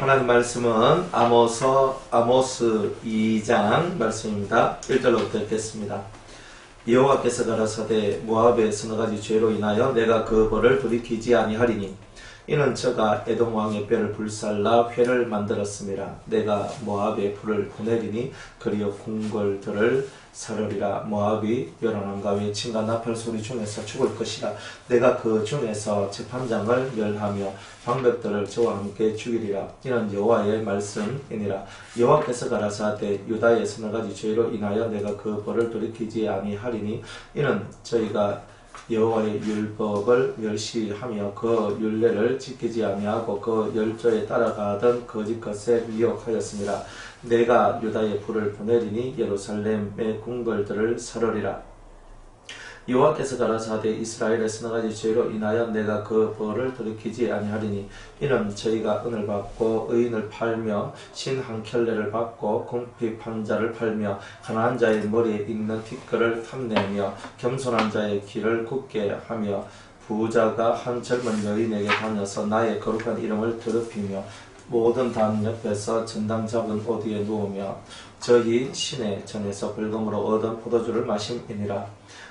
하나님 말씀은 아모스 2장 말씀입니다. 1절로부터 읽겠습니다. 여호와께서 가라사대 모압의 서너 가지 죄로 인하여 내가 그 벌을 돌이키지 아니하리니 이는 저가 에돔 왕의 뼈를 불살라 회를 만들었음이라. 내가 모압에 불을 보내리니 그리어 궁궐들을 사르리라. 모압이 요란함과 외침과 나팔 소리 중에서 죽을 것이라. 내가 그 중에서 재판장을 멸하며 방백들을 저와 함께 죽이리라. 이는 여호와의 말씀이니라. 여호와께서 가라사대 유다의 서너 가지 죄로 인하여 내가 그 벌을 돌이키지 아니하리니 이는 저희가 여호와의 율법을 멸시하며 그 율례를 지키지 아니하고 그 열조에 따라가던 거짓 것에 미혹하였습니다. 내가 유다의 불을 보내리니 예루살렘의 궁궐들을 사르리라. 여호와께서 가라사대 이스라엘의 서너 가지 죄로 인하여 내가 그 벌을 돌이키지 아니하리니 이는 저희가 은을 받고 의인을 팔며 신 한 켤레를 받고 궁핍한 자를 팔며 가난한 자의 머리에 있는 티끌을 탐내며 겸손한 자의 길을 굳게 하며 부자가 한 젊은 여인에게 다녀서 나의 거룩한 이름을 더럽히며 모든 단 옆에서 전당 잡은 옷 위에 누우며 저희 신의 전에서 벌금으로 얻은 포도주를 마심이니라.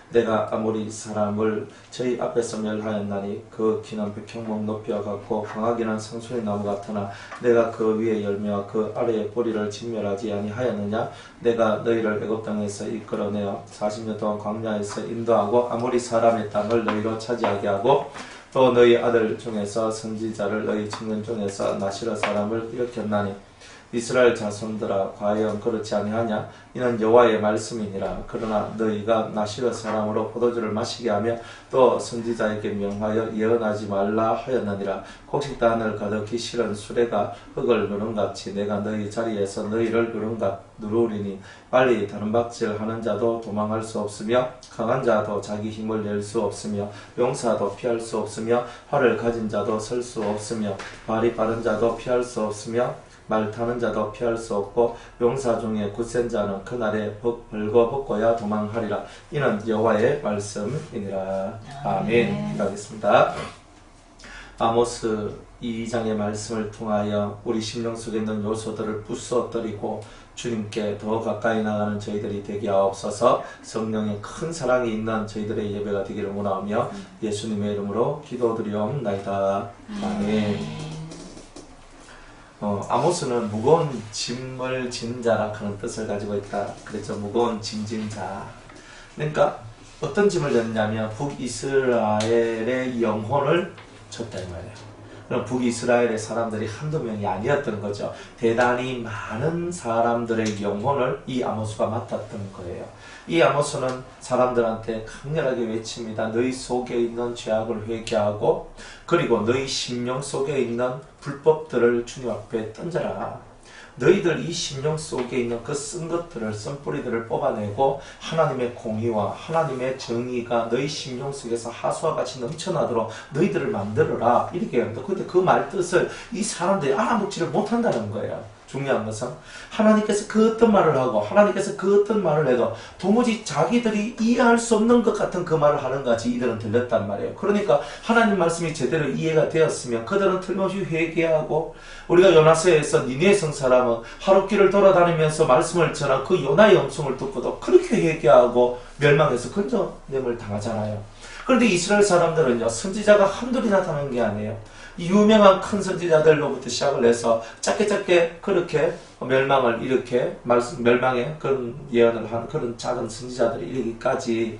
내가 아모리 사람을 저희 앞에서 멸하였나니 그 키는 백형목 높이와 같고 광하기는 상수리 나무 같으나 내가 그 위에 열매와 그 아래의 뿌리를 진멸하지 아니하였느냐. 내가 너희를 애굽 땅에서 이끌어내어 40년 동안 광야에서 인도하고 아모리 사람의 땅을 너희로 차지하게 하고 또 너희 아들 중에서 선지자를 너희 청년 중에서 나시르 사람을 일으켰나니 이스라엘 자손들아 과연 그렇지 아니하냐. 이는 여호와의 말씀이니라. 그러나 너희가 나시르 사람으로 포도주를 마시게 하며 또 선지자에게 명하여 예언하지 말라 하였느니라. 곡식단을 가득히 실은 수레가 흙을 누른같이 내가 너희 자리에서 너희를 누르리니 빨리 다른 박질하는 자도 도망할 수 없으며 강한 자도 자기 힘을 낼 수 없으며 용사도 피할 수 없으며 활을 가진 자도 설 수 없으며 발이 빠른 자도 피할 수 없으며 말 타는 자도 피할 수 없고 용사 중에 굳센 자는 그날에 벌거벗고야 도망하리라. 이는 여호와의 말씀이니라. 아멘. 기도하겠습니다. 아모스 2장의 말씀을 통하여 우리 심령 속에 있는 요소들을 부숴뜨리고 주님께 더 가까이 나가는 저희들이 되게 하옵소서. 성령의 큰 사랑이 있는 저희들의 예배가 되기를 원하며 예수님의 이름으로 기도드리옵나이다. 아멘. 아모스는 무거운 짐을 진 자라 하는 뜻을 가지고 있다. 그랬죠. 무거운 짐진 자. 그러니까 어떤 짐을 졌냐면 북이스라엘의 영혼을 졌다 이 말이에요. 그럼 북이스라엘의 사람들이 한두 명이 아니었던 거죠. 대단히 많은 사람들의 영혼을 이 아모스가 맡았던 거예요. 이 아모스는 사람들한테 강렬하게 외칩니다. 너희 속에 있는 죄악을 회개하고 그리고 너희 심령 속에 있는 불법들을 주님 앞에 던져라. 너희들 이 심령 속에 있는 그 쓴 것들을, 쓴뿌리들을 뽑아내고 하나님의 공의와 하나님의 정의가 너희 심령 속에서 하수와 같이 넘쳐나도록 너희들을 만들어라. 이렇게 합니다. 근데 그 말 뜻을 이 사람들이 알아먹지를 못한다는 거예요. 중요한 것은 하나님께서 그 어떤 말을 하고 하나님께서 그 어떤 말을 해도 도무지 자기들이 이해할 수 없는 것 같은 그 말을 하는 것 같이 이들은 들렸단 말이에요. 그러니까 하나님 말씀이 제대로 이해가 되었으면 그들은 틀림없이 회개하고 우리가 요나서에서 니느웨 성 사람은 하룻길을 돌아다니면서 말씀을 전한 그 요나의 음성을 듣고도 그렇게 회개하고 멸망해서 근저냄을 당하잖아요. 그런데 이스라엘 사람들은요, 선지자가 한둘이 나타난 게 아니에요. 유명한 큰 선지자들로부터 시작을 해서 짧게 그렇게 멸망을 이렇게 멸망의 그런 예언을 한 그런 작은 선지자들이 이르기까지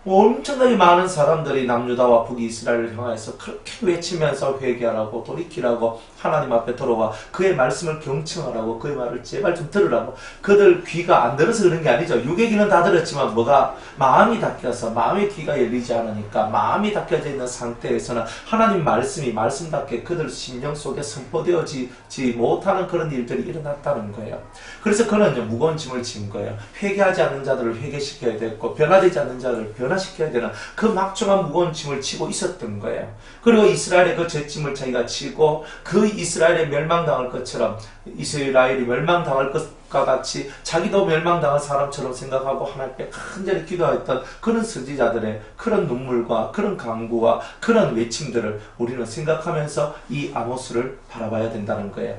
엄청나게 많은 사람들이 남유다와 북이스라엘을 향해서 그렇게 외치면서 회개하라고 돌이키라고 하나님 앞에 돌아와 그의 말씀을 경청하라고 그의 말을 제발 좀 들으라고. 그들 귀가 안 들어서 그런 게 아니죠. 육의 귀는 다 들었지만 뭐가 마음이 닫혀서 마음의 귀가 열리지 않으니까 마음이 닫혀져 있는 상태에서는 하나님 말씀이 말씀답게 그들 심령 속에 선포되어지지 못하는 그런 일들이 일어났다는 거예요. 그래서 그는 무거운 짐을 진 거예요. 회개하지 않는 자들을 회개시켜야 됐고 변화되지 않는 자들을 변화시켜야 되는 그 막중한 무거운 짐을 지고 있었던 거예요. 그리고 이스라엘의 그 죄짐을 자기가 지고 그 이스라엘이 멸망당할 것처럼 이스라엘이 멸망당할 것과 같이 자기도 멸망당한 사람처럼 생각하고 하나님께 간절히 기도했던 그런 선지자들의 그런 눈물과 그런 간구와 그런 외침들을 우리는 생각하면서 이 아모스를 바라봐야 된다는 거예요.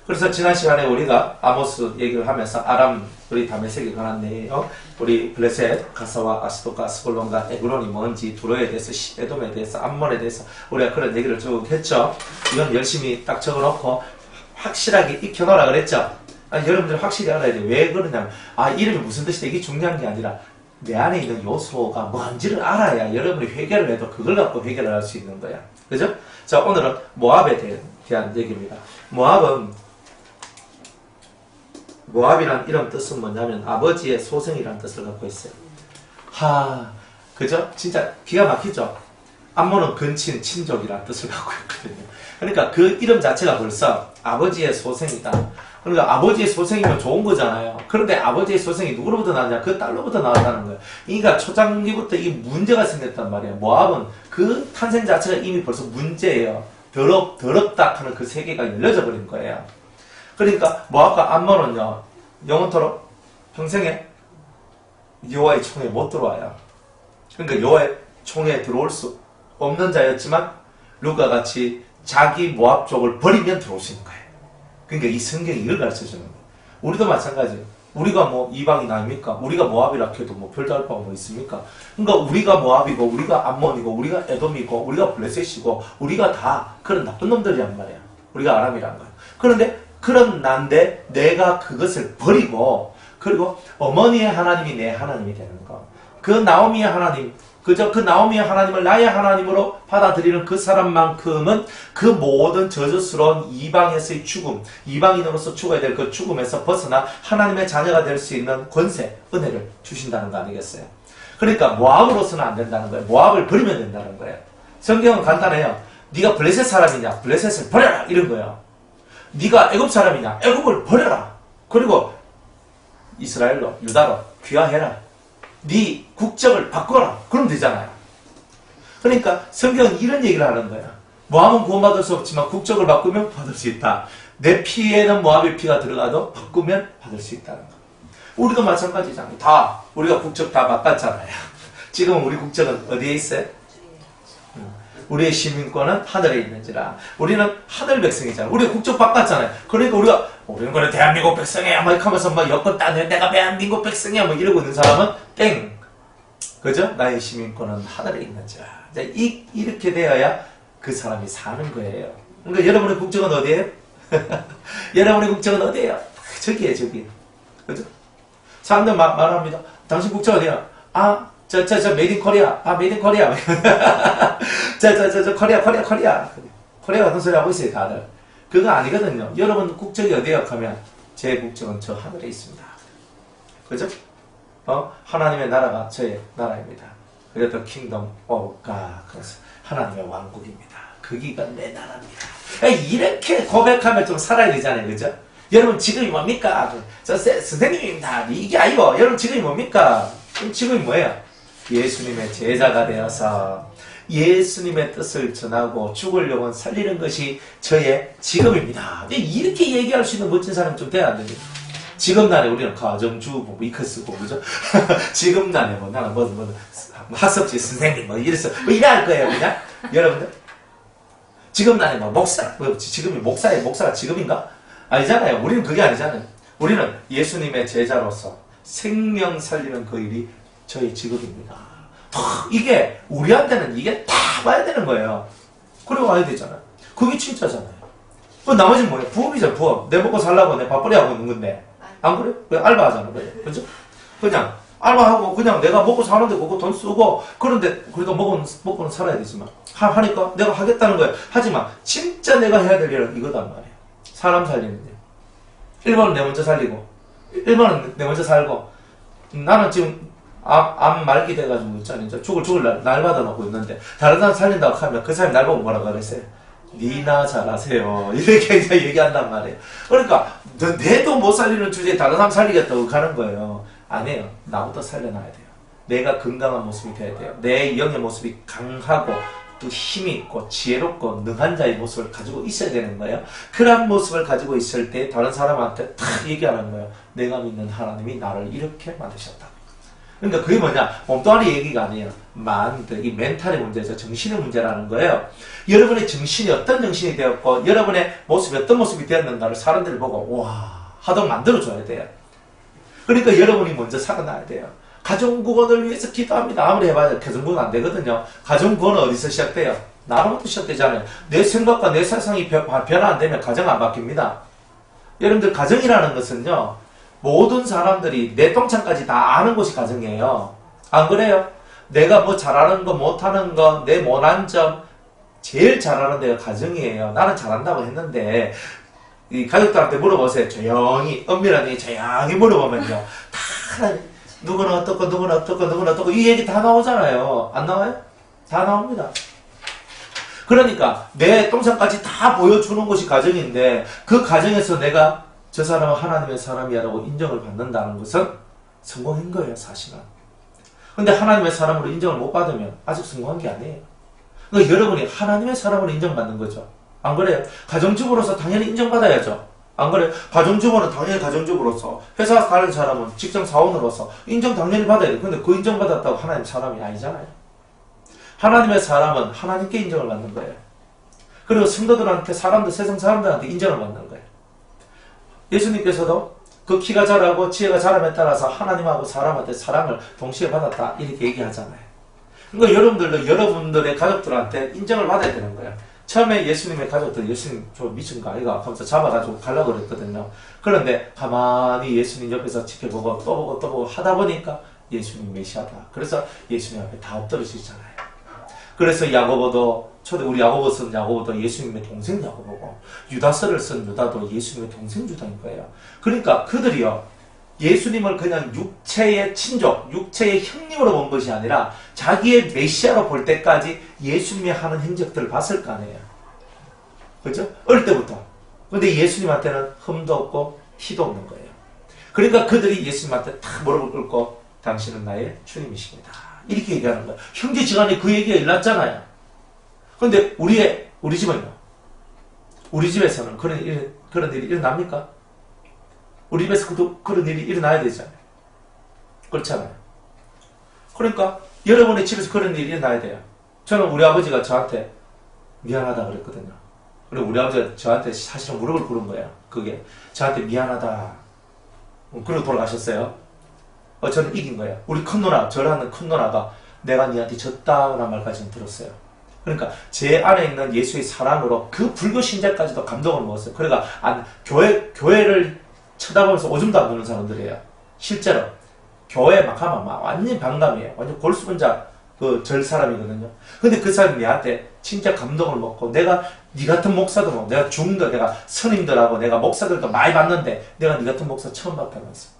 그래서 지난 시간에 우리가 아모스 얘기를 하면서 아람 우리 다메섹에 관한 내용, 우리 블레셋, 가사와 아스돗과 스볼론과 에브론이 뭔지, 두로에 대해서, 에돔에 대해서, 암몬에 대해서 우리가 그런 얘기를 쭉 했죠. 이건 열심히 딱 적어놓고 확실하게 익혀놓으라 그랬죠. 아니, 여러분들 확실히 알아야 돼요. 왜 그러냐면 이름이 무슨 뜻이다 이게 중요한 게 아니라 내 안에 있는 요소가 뭔지를 알아야 여러분이 회개를 해도 그걸 갖고 회개를 할 수 있는 거야. 그죠? 자, 오늘은 모압에 대한 얘기입니다. 모압이란 이런 뜻은 뭐냐면 아버지의 소생이라는 뜻을 갖고 있어요. 그죠? 진짜 기가 막히죠? 암몬은 근친, 친족이라는 뜻을 갖고 있거든요. 그러니까 그 이름 자체가 벌써 아버지의 소생이다. 그러니까 아버지의 소생이면 좋은 거잖아요. 그런데 아버지의 소생이 누구로부터 나왔냐? 그 딸로부터 나왔다는 거예요. 그러니까 초창기부터 이 문제가 생겼단 말이에요. 모압은 그 탄생 자체가 이미 벌써 문제예요. 더럽다 하는 그 세계가 열려져 버린 거예요. 그러니까 모압과 암몬은요, 영원토록 평생에 여호와의 총에 못 들어와요. 그러니까 여호와의 총에 들어올 수 없는 자였지만 룻과 같이 자기 모압 쪽을 버리면 들어올 수 있는 거예요. 그러니까 이 성경이 이걸 가르쳐 주는 거예요. 우리도 마찬가지예요. 우리가 뭐 이방인 아닙니까? 우리가 모압이라 해도 뭐 별다를 바가 뭐 있습니까? 그러니까 우리가 모압이고, 우리가 암몬이고, 우리가 에돔이고, 우리가 블레셋이고, 우리가 다 그런 나쁜 놈들이란 말이야. 우리가 아람이란 거야. 그런데 그런 난데 내가 그것을 버리고, 그리고 어머니의 하나님이 내 하나님이 되는 거. 그 나오미의 하나님, 그저 그 나오미의 하나님을 나의 하나님으로 받아들이는 그 사람만큼은 그 모든 저주스러운 이방에서의 죽음, 이방인으로서 죽어야 될 그 죽음에서 벗어나 하나님의 자녀가 될 수 있는 권세, 은혜를 주신다는 거 아니겠어요? 그러니까 모압으로서는 안 된다는 거예요. 모압을 버리면 된다는 거예요. 성경은 간단해요. 네가 블레셋 사람이냐? 블레셋을 버려라! 이런 거예요. 네가 애굽 사람이냐? 애굽을 버려라! 그리고 이스라엘로, 유다로 귀화해라. 네 국적을 바꿔라. 그럼 되잖아요. 그러니까 성경은 이런 얘기를 하는 거야. 모압은 구원받을 수 없지만 국적을 바꾸면 받을 수 있다. 내 피에는 모압의 피가 들어가도 바꾸면 받을 수 있다는 거. 우리도 마찬가지잖아요. 다 우리가 국적 다 바꿨잖아요. 지금 우리 국적은 어디에 있어요? 우리의 시민권은 하늘에 있는지라. 우리는 하늘 백성이잖아. 우리가 국적 바꿨잖아요. 그러니까 우리는 그래 대한민국 백성이야 막 하면서 막 여권 따내 내가 대한민국 백성이야 뭐 이러고 있는 사람은 땡. 그죠? 나의 시민권은 하늘에 있는지라. 이렇게 되어야 그 사람이 사는 거예요. 그러니까 여러분의 국적은 어디예요? 여러분의 국적은 어디예요? 저기에 저기. 그죠? 사람들 말합니다. 당신 국적 어디야? 메이드 인 코리아. 메이드 인 코리아. 코리아. 코리아 같은 소리 하고 있어요, 다들. 그거 아니거든요. 여러분 국적이 어디요? 하면, 제 국적은 저 하늘에 있습니다. 그죠? 하나님의 나라가 저의 나라입니다. 그래도 킹덤 오브 갓. 그래서 하나님의 왕국입니다. 거기가 내 나라입니다. 이렇게 고백하면 좀 살아야 되잖아요. 그죠? 여러분 지금이 뭡니까? 저 선생님입니다. 이게 아니고, 여러분 지금이 뭡니까? 그럼 지금이 뭐예요? 예수님의 제자가 되어서 예수님의 뜻을 전하고 죽을 영혼 살리는 것이 저의 직업입니다. 이렇게 얘기할 수 있는 멋진 사람이 좀 돼야 안 됩니까? 지금 날에 우리는 가정주부, 이커스고, 그죠? 지금 날에 나는 학습지 선생님, 이래서, 이래 할 거예요, 그냥? 여러분들? 지금 날에 목사, 지금이 목사가 지금인가? 아니잖아요. 우리는 그게 아니잖아요. 우리는 예수님의 제자로서 생명 살리는 그 일이 저희 직업입니다. 이게 우리한테는 이게 다 봐야 되는 거예요. 그리고 와야 되잖아요. 그게 진짜잖아요. 나머지는 뭐예요? 부업이죠, 부업. 내 먹고 살라고 내 밥벌이 하고 있는 건데. 안 그래? 왜 알바하잖아, 그죠? 그냥 알바하고 그냥 내가 먹고 사는데 그거 돈 쓰고 그런데 그래도 먹고는 살아야 되지만 하니까 내가 하겠다는 거예요. 하지만 진짜 내가 해야 될 일은 이거단 말이에요. 사람 살리는 일. 1번은 내 먼저 살리고 1번은 내 먼저 살고 나는 지금 암 말기 돼가지고 있잖아요. 죽을 날 받아놓고 있는데 다른 사람 살린다고 하면 그 사람이 날 보고 뭐라고 그랬어요? 니나 잘하세요. 이렇게 이제 얘기한단 말이에요. 그러니까 내도 못 살리는 주제에 다른 사람 살리겠다고 가는 거예요. 아니에요. 나부터 살려놔야 돼요. 내가 건강한 모습이 돼야 돼요. 내 영의 모습이 강하고 또 힘이 있고 지혜롭고 능한 자의 모습을 가지고 있어야 되는 거예요. 그런 모습을 가지고 있을 때 다른 사람한테 탁 얘기하는 거예요. 내가 믿는 하나님이 나를 이렇게 만드셨다. 그러니까 그게 뭐냐? 몸뚱아리 얘기가 아니에요. 이 멘탈의 문제죠. 정신의 문제라는 거예요. 여러분의 정신이 어떤 정신이 되었고 여러분의 모습이 어떤 모습이 되었는가를 사람들이 보고 와 하도록 만들어줘야 돼요. 그러니까 여러분이 먼저 살아나야 돼요. 가정구원을 위해서 기도합니다. 아무리 해봐야 가정구원 안 되거든요. 가정구원은 어디서 시작돼요? 나로부터 시작되잖아요. 내 생각과 내 세상이 변화 안 되면 가정 안 바뀝니다. 여러분들 가정이라는 것은요. 모든 사람들이 내 똥창까지 다 아는 곳이 가정이에요. 안 그래요? 내가 뭐 잘하는 거 못하는 거 내 못한 점 제일 잘하는 데가 가정이에요. 나는 잘한다고 했는데 이 가족들한테 물어보세요. 조용히 엄밀한 얘기 조용히 물어보면요. 다 누구는 어떻고 누구는 어떻고 누구는 어떻고 이 얘기 다 나오잖아요. 안 나와요? 다 나옵니다. 그러니까 내 똥상까지 다 보여주는 것이 가정인데 그 가정에서 내가 저 사람은 하나님의 사람이라고 인정을 받는다는 것은 성공인 거예요. 사실은. 근데 하나님의 사람으로 인정을 못 받으면 아직 성공한 게 아니에요. 그러니까 여러분이 하나님의 사람으로 인정받는 거죠. 안 그래요? 가정주부로서 당연히 인정받아야죠. 안 그래요? 가정주부는 당연히 가정주부로서, 회사 가는 사람은 직장 사원으로서 인정 당연히 받아야 돼요. 근데 그 인정받았다고 하나님 사람이 아니잖아요. 하나님의 사람은 하나님께 인정을 받는 거예요. 그리고 성도들한테 세상 사람들한테 인정을 받는 거예요. 예수님께서도 그 키가 자라고 지혜가 자람에 따라서 하나님하고 사람한테 사랑을 동시에 받았다 이렇게 얘기하잖아요. 그러니까 여러분들도 여러분들의 가족들한테 인정을 받아야 되는 거예요. 처음에 예수님의 가족들 예수님 좀 미친 거 아이가 하면서 잡아가지고 가려고 그랬거든요. 그런데 가만히 예수님 옆에서 지켜보고 또 보고 하다 보니까 예수님 메시아다. 그래서 예수님 앞에 다 엎드러지잖아요. 그래서 우리 야고보 쓴 야고보도 예수님의 동생 야고보고 유다서를 쓴 유다도 예수님의 동생 유다인 거예요. 그러니까 그들이요. 예수님을 그냥 육체의 친족, 육체의 형님으로 본 것이 아니라 자기의 메시아로 볼 때까지 예수님이 하는 행적들을 봤을 거 아니에요. 그렇죠? 어릴 때부터. 근데 예수님한테는 흠도 없고 티도 없는 거예요. 그러니까 그들이 예수님한테 탁 무릎을 꿇고 당신은 나의 주님이십니다. 이렇게 얘기하는 거예요. 형제지간에 그 얘기가 일어났잖아요. 그런데 우리 집은요. 우리 집에서는 그런 일이 일어납니까? 우리 집에서 그런 일이 일어나야 되잖아요. 그렇잖아요. 그러니까 여러분의 집에서 그런 일이 일어나야 돼요. 저는 우리 아버지가 저한테 미안하다 그랬거든요. 그리고 우리 아버지가 저한테 사실은 무릎을 꿇은 거예요. 그게 저한테 미안하다. 그리고 돌아가셨어요. 저는 이긴 거예요. 우리 큰 누나, 저라는 큰 누나가 내가 니한테 졌다라는 말까지는 들었어요. 그러니까 제 안에 있는 예수의 사랑으로 그 불교 신자까지도 감동을 먹었어요. 그러니까 교회를 쳐다보면서 오줌도 안 누는 사람들이에요. 실제로 교회 막 하면 막 완전 반감이에요. 완전 골수분자 절 사람이거든요. 근데 그 사람이 내한테 진짜 감동을 먹고 내가 니 같은 목사도 뭐 내가 중도 내가 스님들하고 내가 목사들도 많이 봤는데 내가 니 같은 목사 처음 봤다면서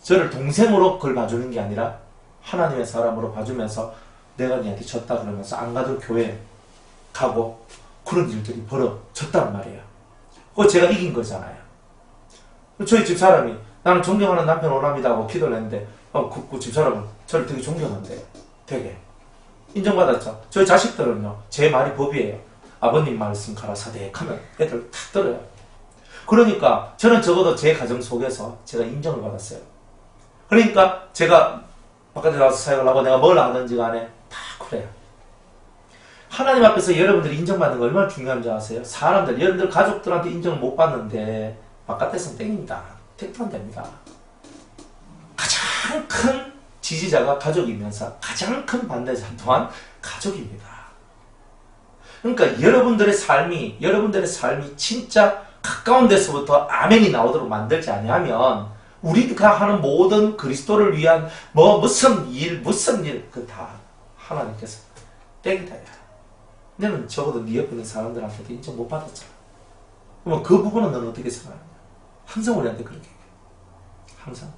저를 동생으로 그걸 봐주는 게 아니라 하나님의 사람으로 봐주면서 내가 니한테 졌다 그러면서 안 가던 교회 가고 그런 일들이 벌어졌단 말이에요. 그거 제가 이긴 거잖아요. 저희 집사람이 나는 존경하는 남편 오랍니다 하고 기도를 했는데 그 집사람은 저를 되게 존경한대요. 되게 인정받았죠. 저희 자식들은요. 제 말이 법이에요. 아버님 말씀 가라사대 하면 애들 탁 들어요. 그러니까 저는 적어도 제 가정 속에서 제가 인정을 받았어요. 그러니까 제가 바깥에 나와서 사역을 하고 내가 뭘 하든지 간에 다 그래요. 하나님 앞에서 여러분들이 인정받는 거 얼마나 중요한지 아세요? 여러분들 가족들한테 인정을 못 받는데 바깥에서는 땡입니다. 택도 안 됩니다. 가장 큰 지지자가 가족이면서 가장 큰 반대자 또한 가족입니다. 그러니까 여러분들의 삶이 진짜 가까운 데서부터 아멘이 나오도록 만들지 아니하면 우리가 하는 모든 그리스도를 위한 무슨 일 그 다 하나님께서 땡이다. 너는 적어도 네 옆에 있는 사람들한테도 인정 못 받았잖아. 그러면 그 부분은 너는 어떻게 생각하냐? 항상 우리한테 그렇게 얘기해. 항상.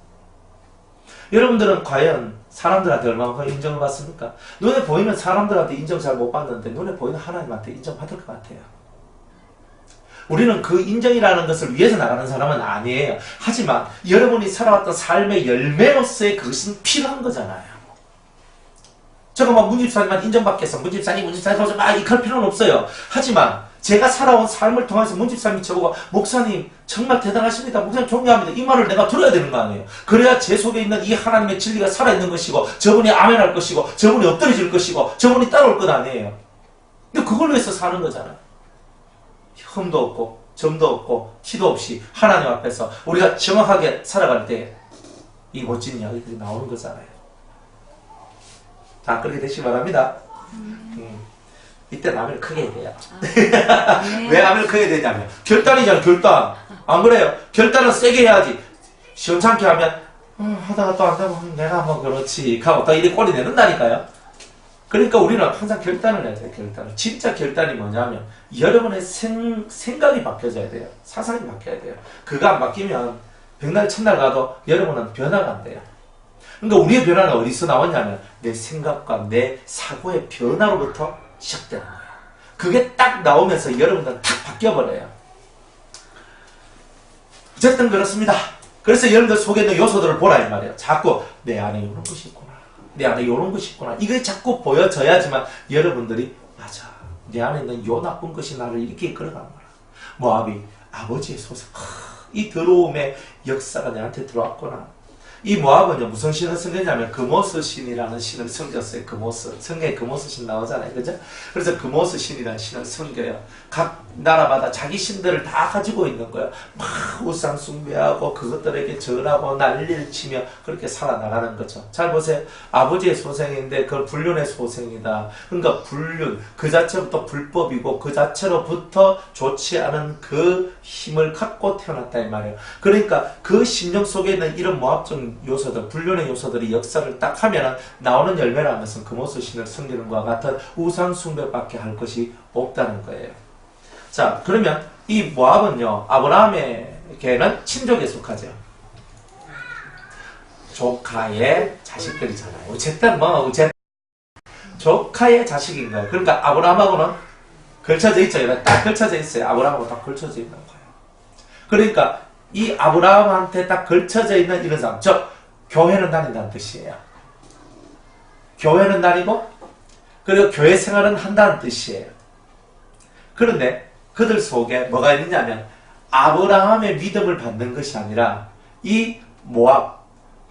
여러분들은 과연 사람들한테 얼마만큼 인정을 받습니까? 눈에 보이는 사람들한테 인정 잘 못 받는데 눈에 보이는 하나님한테 인정받을 것 같아요. 우리는 그 인정이라는 것을 위해서 나가는 사람은 아니에요. 하지만 여러분이 살아왔던 삶의 열매로서의 그것은 필요한 거잖아요. 제가 막 문집사님한테 인정받겠어. 문집사님 막 이럴 필요는 없어요. 하지만 제가 살아온 삶을 통해서 문집사님이 저보고 목사님 정말 대단하십니다. 목사님 존경합니다. 이 말을 내가 들어야 되는 거 아니에요. 그래야 제 속에 있는 이 하나님의 진리가 살아있는 것이고 저분이 아멘할 것이고 저분이 엎드려질 것이고 저분이 따라올 것 아니에요. 근데 그걸 위해서 사는 거잖아요. 흠도 없고 점도 없고 티도 없이 하나님 앞에서 우리가 정확하게 살아갈 때 이 멋진 이야기들이 나오는 거잖아요. 다 그렇게 되시기 바랍니다. 이때 라면을 크게 해야 돼요. 네. 왜 라면을 크게 되냐면 결단이잖아요. 결단. 안 그래요? 결단은 세게 해야지. 시원찮게 하면 하다가 또 안 되면 내가 뭐 그렇지 하고 또 이렇게 꼴이 내는다니까요. 그러니까 우리는 항상 결단을 해야 돼요. 결단을. 진짜 결단이 뭐냐면 여러분의 생각이 바뀌어져야 돼요. 사상이 바뀌어야 돼요. 그거 안 바뀌면 백날 첫날 가도 여러분은 변화가 안 돼요. 그러니까 우리의 변화는 어디서 나왔냐면 내 생각과 내 사고의 변화로부터 시작되는 거예요. 그게 딱 나오면서 여러분들은 탁 바뀌어버려요. 어쨌든 그렇습니다. 그래서 여러분들 속에 있는 요소들을 보라 이 말이에요. 자꾸 내 안에 이런 것이 있구나. 내 안에 이런 것이 있구나. 이게 자꾸 보여져야지만 여러분들이 맞아. 내 안에 있는 요 나쁜 것이 나를 이렇게 이끌어가는 거야. 모압이 아버지의 소생. 이 더러움의 역사가 내한테 들어왔구나. 이 모압은요, 무슨 신을 섬겼냐면 금오스 신이라는 신을 섬겼어요. 금오스. 성경에 금오스 신 나오잖아요. 그죠? 그래서 금오스 신이라는 신을 섬겨요. 각 나라마다 자기 신들을 다 가지고 있는 거예요. 막 우상 숭배하고 그것들에게 절하고 난리를 치며 그렇게 살아나가는 거죠. 잘 보세요. 아버지의 소생인데 그걸 불륜의 소생이다. 그러니까 불륜, 그 자체부터 불법이고 그 자체로부터 좋지 않은 그 힘을 갖고 태어났다 이 말이에요. 그러니까 그 심령 속에 있는 이런 모압적 요소들, 불륜의 요소들이 역사를 딱 하면 나오는 열매라는 것은 금오스 신을 섬기는 것과 같은 우상 숭배밖에 할 것이 없다는 거예요. 자, 그러면 이 모압은요, 아브라함에게는 친족에 속하죠. 조카의 자식들이잖아요. 어쨌든 조카의 자식인 거예요. 그러니까 아브라함하고는 걸쳐져 있죠. 딱 걸쳐져 있어요. 아브라함하고 딱 걸쳐져 있는 거예요. 그러니까 이 아브라함한테 딱 걸쳐져 있는 이런 사람, 교회는 다닌다는 뜻이에요. 교회는 다니고 그리고 교회 생활은 한다는 뜻이에요. 그런데 그들 속에 뭐가 있느냐면 아브라함의 믿음을 받는 것이 아니라 이 모압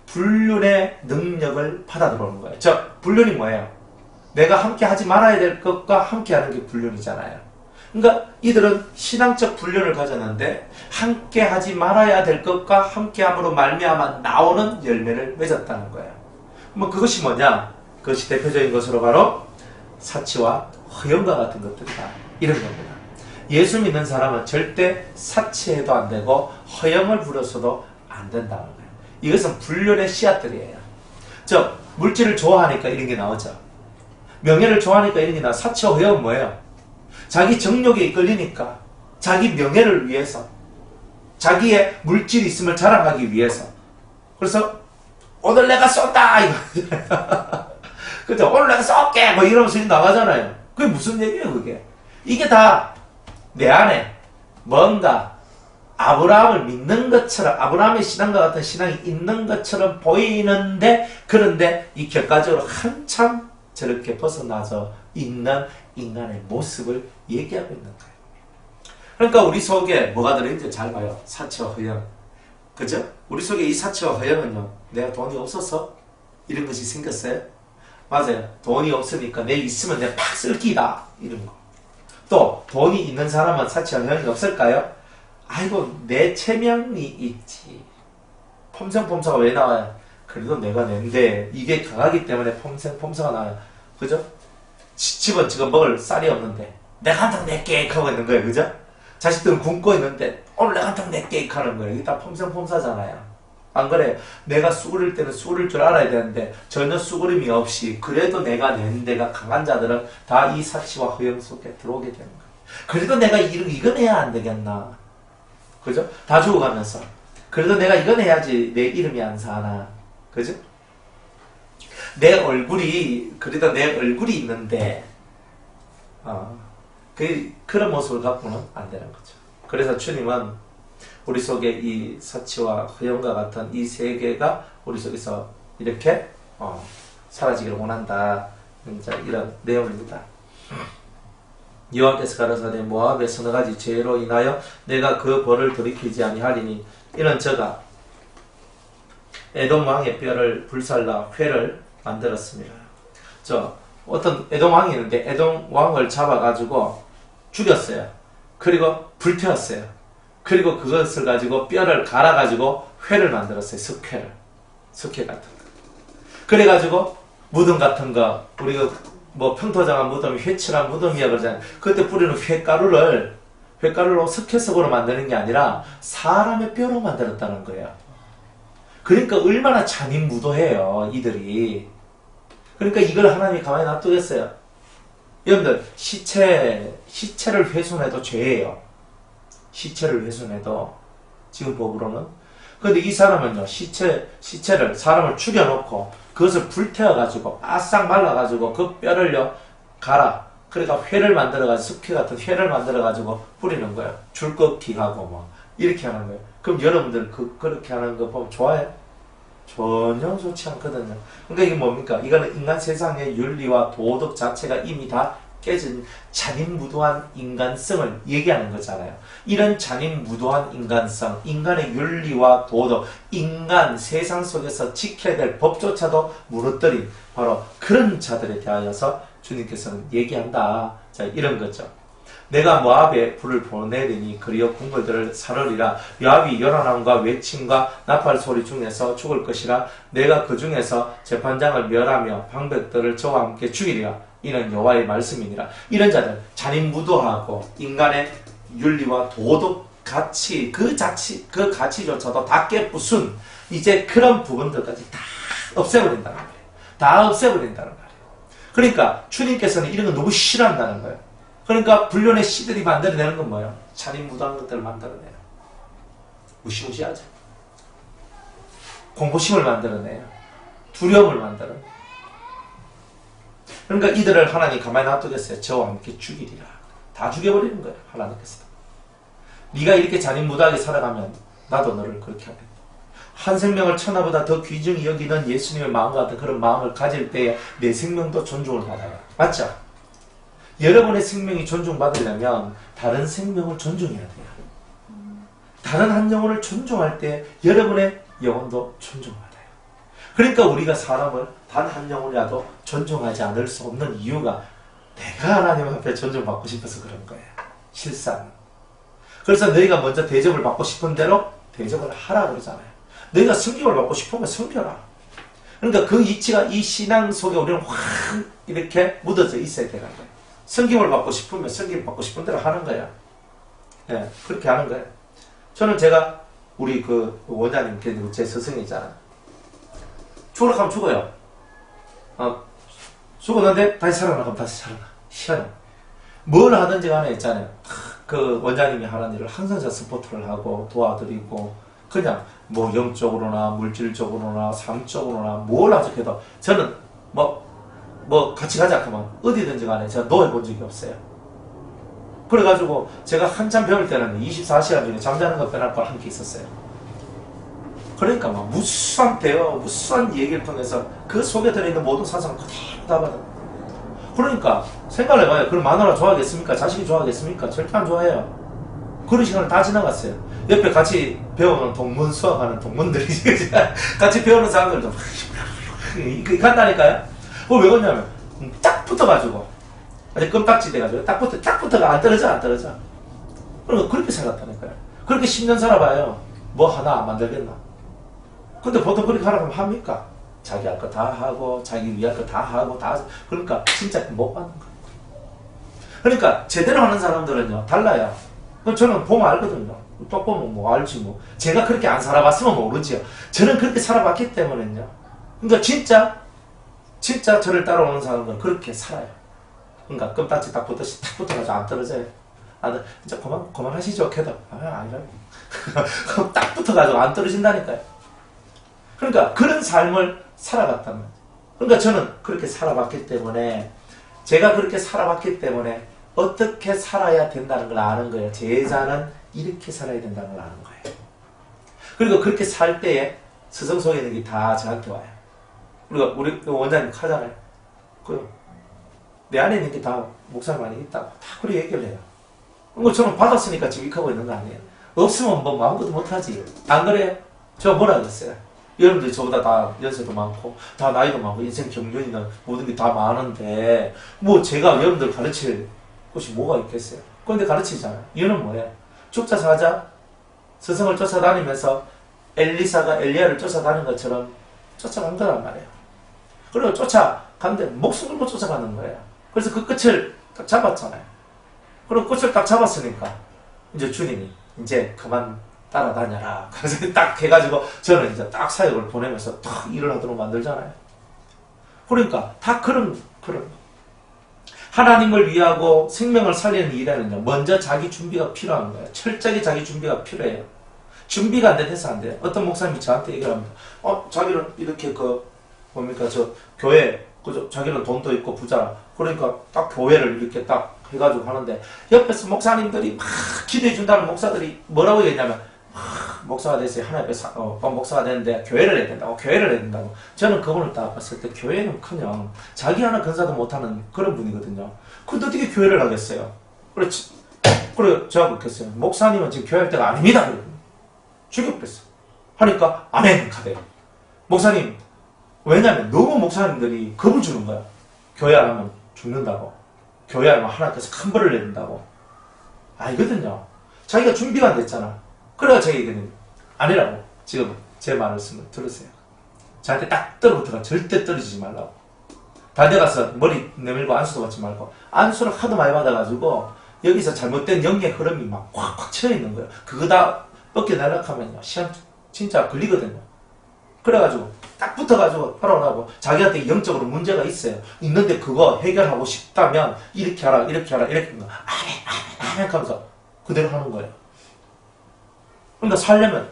불륜의 능력을 받아 들어오는 거예요. 불륜이 뭐예요? 내가 함께 하지 말아야 될 것과 함께 하는 게 불륜이잖아요. 그러니까 이들은 신앙적 불륜을 가졌는데 함께 하지 말아야 될 것과 함께 함으로 말미암아 나오는 열매를 맺었다는 거예요. 뭐 그것이 뭐냐? 그것이 대표적인 것으로 바로 사치와 허영과 같은 것들이다. 이런 겁니다. 예수 믿는 사람은 절대 사치해도 안 되고 허영을 부려서도 안 된다는 거예요. 이것은 불륜의 씨앗들이에요. 물질을 좋아하니까 이런 게 나오죠. 명예를 좋아하니까 이런 게 나와. 사치와 허영은 뭐예요? 자기 정욕에 이끌리니까 자기 명예를 위해서 자기의 물질이 있음을 자랑하기 위해서 그래서 오늘 내가 쏜다 이거 그죠? 오늘 내가 쏠게 뭐 이러면서 나가잖아요. 그게 무슨 얘기예요 그게? 이게 다 내 안에 뭔가 아브라함을 믿는 것처럼 아브라함의 신앙과 같은 신앙이 있는 것처럼 보이는데 그런데 이 결과적으로 한참 저렇게 벗어나서 있는 인간의 모습을 얘기하고 있는 거예요. 그러니까 우리 속에 뭐가 들어있는지 잘 봐요. 사치와 허영. 그죠? 우리 속에 이 사치와 허영은요, 내가 돈이 없어서 이런 것이 생겼어요? 맞아요. 돈이 없으니까 내 있으면 내가 팍 쓸 기다. 이런 거. 또 돈이 있는 사람은 사치와 허영이 없을까요? 아이고 내 체면이 있지. 폼생폼사가 왜 나와요? 그래도 내가 낸데 이게 강하기 때문에 폼생폼사가 나와요. 그죠? 집은 지금 먹을 쌀이 없는데 내가 한탕 낼게 하고 있는 거예요. 그죠? 자식들은 굶고 있는데 오늘 내가 한탕 낼게 하는 거예요. 이게 다 폼생폼사잖아요. 안 그래요? 내가 쑥을 때는 쑥을 줄 알아야 되는데 전혀 쑥으림이 없이 그래도 내가 낸 데가 강한 자들은 다 이 사치와 허영 속에 들어오게 되는 거예요. 그래도 내가 이건 해야 안 되겠나. 그죠? 다 죽어가면서 그래도 내가 이건 해야지 내 이름이 안 사나. 그죠? 그래도 내 얼굴이 있는데 그런 모습을 갖고는 안 되는 거죠. 그래서 주님은 우리 속에 이 사치와 허영과 같은 이 세계가 우리 속에서 이렇게 사라지기를 원한다. 이런 내용입니다. 여호와께서 가라사대 모압의 서너 가지 죄로 인하여 내가 그 벌을 돌이키지 아니하리니 이는 저가 에돔 왕의 뼈를 불살라 회를 만들었습니다. 어떤 에돔 왕이 있는데 에돔 왕을 잡아가지고 죽였어요. 그리고 불태웠어요. 그리고 그것을 가지고 뼈를 갈아가지고 회를 만들었어요. 석회를. 석회 같은 거. 그래가지고 무덤 같은 거, 우리가 뭐 평토장한 무덤이 회칠한 무덤이야 그러잖아요. 그때 뿌리는 회가루로 석회석으로 만드는 게 아니라 사람의 뼈로 만들었다는 거예요. 그러니까 얼마나 잔인무도해요, 이들이. 그러니까 이걸 하나님이 가만히 놔두겠어요. 여러분들, 시체를 훼손해도 죄예요. 시체를 훼손해도, 지금 법으로는. 근데 이 사람은요, 시체를, 사람을 죽여놓고, 그것을 불태워가지고, 바싹 말라가지고, 그 뼈를요, 갈아. 그러니까 회를 만들어가지고, 석회 같은 회를 만들어가지고 뿌리는 거예요. 줄꺾기하고 뭐, 이렇게 하는 거예요. 그럼 여러분들 그렇게 하는 거 보면 좋아해요? 전혀 좋지 않거든요. 그러니까 이게 뭡니까? 이거는 인간 세상의 윤리와 도덕 자체가 이미 다 깨진 잔인무도한 인간성을 얘기하는 거잖아요. 이런 잔인무도한 인간성, 인간의 윤리와 도덕, 인간 세상 속에서 지켜야 될 법조차도 무너뜨린 바로 그런 자들에 대하여서 주님께서는 얘기한다. 자, 이런 거죠. 내가 모압에 불을 보내리니 그리어 궁궐들을 사르리라. 모압이 요란함과 외침과 나팔 소리 중에서 죽을 것이라. 내가 그 중에서 재판장을 멸하며 방백들을 저와 함께 죽이리라. 이는 여호와의 말씀이니라. 이런 자들 잔인무도하고 인간의 윤리와 도덕 가치 그 가치조차도 다 깨부순 이제 그런 부분들까지 다 없애버린다는 거예요. 다 없애버린다는 거예요. 그러니까 주님께서는 이런 거 너무 싫어한다는 거예요. 그러니까 불륜의 씨들이 만들어내는 건 뭐예요? 잔인무도한 것들을 만들어내요. 무시무시하죠. 공포심을 만들어내요. 두려움을 만들어내요. 그러니까 이들을 하나님 가만히 놔두겠어요. 저와 함께 죽이리라. 다 죽여버리는 거예요. 하나님께서. 네가 이렇게 잔인무도하게 살아가면 나도 너를 그렇게 하겠다. 한 생명을 천하보다 더 귀중히 여기는 예수님의 마음과 같은 그런 마음을 가질 때에 내 생명도 존중을 받아요. 맞죠? 여러분의 생명이 존중받으려면 다른 생명을 존중해야 돼요. 다른 한 영혼을 존중할 때 여러분의 영혼도 존중받아요. 그러니까 우리가 사람을 단 한 영혼이라도 존중하지 않을 수 없는 이유가 내가 하나님 앞에 존중받고 싶어서 그런 거예요. 실상. 그래서 너희가 먼저 대접을 받고 싶은 대로 대접을 하라 그러잖아요. 너희가 승격을 받고 싶으면 승겨라. 그러니까 그 이치가 이 신앙 속에 우리는 확 이렇게 묻어져 있어야 되는 거예요. 성김을 받고 싶으면 성김 받고 싶은 대로 하는 거야. 예, 그렇게 하는 거예요. 저는 제가 우리 그 원장님, 제 스승이잖아요. 죽으러 가면 죽어요. 죽었는데 다시 살아나가면 다시 살아나. 희한해. 뭘 하든지 간에 있잖아요. 그 원장님이 하는 일을 항상 제가 서포트를 하고 도와드리고 그냥 뭐 영적으로나 물질적으로나 삶적으로나 뭘 하적해도 저는 뭐 같이 가자 하면 어디든지 간에 제가 놓여본 적이 없어요. 그래가지고 제가 한참 배울 때는 24시간 중에 잠자는 것 빼놓고 함께 있었어요. 그러니까 막 무수한 대화, 무수한 얘기를 통해서 그 속에 들어있는 모든 사상을 그대로 다 받아. 그러니까 생각을 해봐요. 그럼 마누라 좋아하겠습니까? 자식이 좋아하겠습니까? 절대 안 좋아해요. 그런 시간을 다 지나갔어요. 옆에 같이 배우는 동문 수학하는 동문들이 같이 배우는 사람들도 간다니까요. 왜 그러냐면 딱 붙어가지고 아주 껌딱지 돼가지고 딱 붙어가 안 떨어져. 그러니까 그렇게 살았다니까요. 그렇게 10년 살아봐요. 뭐 하나 안 만들겠나. 근데 보통 그렇게 하라고 하면 합니까? 자기 할 거 다 하고 자기 위할 거 다 하고 그러니까 진짜 못 받는 거예요. 그러니까 제대로 하는 사람들은요 달라요. 저는 보면 알거든요. 또 보면 뭐 알지 뭐. 제가 그렇게 안 살아봤으면 모르지요. 저는 그렇게 살아봤기 때문에요. 그러니까 진짜 저를 따라오는 사람들은 그렇게 살아요. 그러니까 껌딱지 딱 붙어가지고 안 떨어져요. 진짜 그만하시죠, 캐도. 아니라. 딱 붙어가지고 안 떨어진다니까요. 그러니까 그런 삶을 살아갔단 말이에요. 그러니까 저는 그렇게 살아봤기 때문에, 제가 그렇게 살아봤기 때문에 어떻게 살아야 된다는 걸 아는 거예요. 제자는 이렇게 살아야 된다는 걸 아는 거예요. 그리고 그렇게 살 때에 스승 속에 있는 게 다 저한테 와요. 우리 원장님 하잖아요. 내 안에 있는 게 다 목사님 안에 있다고 다 그렇게 얘기를 해요. 저는 받았으니까 지금 이렇게 하고 있는 거 아니에요. 없으면 뭐 마음껏 못하지. 안 그래요? 저 뭐라 그랬어요? 여러분들 저보다 다 연세도 많고 다 나이도 많고 인생 경륜이나 모든 게 다 많은데 뭐 제가 여러분들 가르칠 곳이 뭐가 있겠어요? 그런데 가르치잖아요. 이유는 뭐예요? 죽자 사자 스승을 쫓아다니면서 엘리사가 엘리야를 쫓아다닌 것처럼 쫓아간 거란 말이에요. 그리고 쫓아가는데 목숨 걸고 쫓아가는 거예요. 그래서 그 끝을 딱 잡았잖아요. 그리고 끝을 딱 잡았으니까 이제 주님이 이제 그만 따라다녀라. 그래서 딱 해가지고 저는 이제 딱 사역을 보내면서 딱 일을 하도록 만들잖아요. 그러니까 다 그런 하나님을 위하고 생명을 살리는 일에는요, 먼저 자기 준비가 필요한 거예요. 철저하게 자기 준비가 필요해요. 준비가 안 돼서 안 돼요. 어떤 목사님이 저한테 얘기를 합니다. 자기는 이렇게 저 교회, 그죠? 자기는 돈도 있고 부자라. 그러니까 딱 교회를 이렇게 딱 해가지고 하는데, 옆에서 목사님들이 막 기도해준다는 목사들이 뭐라고 얘기했냐면, 목사가 됐어요. 하나님 앞에 목사가 되는데 교회를 해야 된다고. 교회를 해야 된다고. 저는 그분을 딱 봤을 때 교회는 그냥 자기 하나 근사도 못하는 그런 분이거든요. 근데 어떻게 교회를 하겠어요? 그렇지. 그래 저하고 그랬어요. 목사님은 지금 교회할 때가 아닙니다. 그랬거든요. 죽여버렸어. 하니까 아멘 하대요. 목사님 왜냐면 너무 목사님들이 겁을 주는 거야. 교회 안 하면 죽는다고. 교회 안 하면 하나님께서 큰 벌을 내린다고. 알거든요. 자기가 준비가 안 됐잖아. 그래가 제가 얘기는 아니라고. 지금 제 말씀을 들으세요. 저한테 딱 떨어붙어가 절대 떨어지지 말라고. 다른 데 가서 머리 내밀고 안수도 받지 말고. 안수를 하도 많이 받아가지고 여기서 잘못된 영의 흐름이 막 꽉꽉 채여있는 거예요. 그거 다 벗겨내려고 시간 진짜 걸리거든요. 그래가지고 딱 붙어가지고 팔아오라고. 자기한테 영적으로 문제가 있어요. 있는데 그거 해결하고 싶다면 이렇게 하라 이렇게 하라 이렇게 하는 거. 아멘 하면서 그대로 하는 거예요. 그러니까 살려면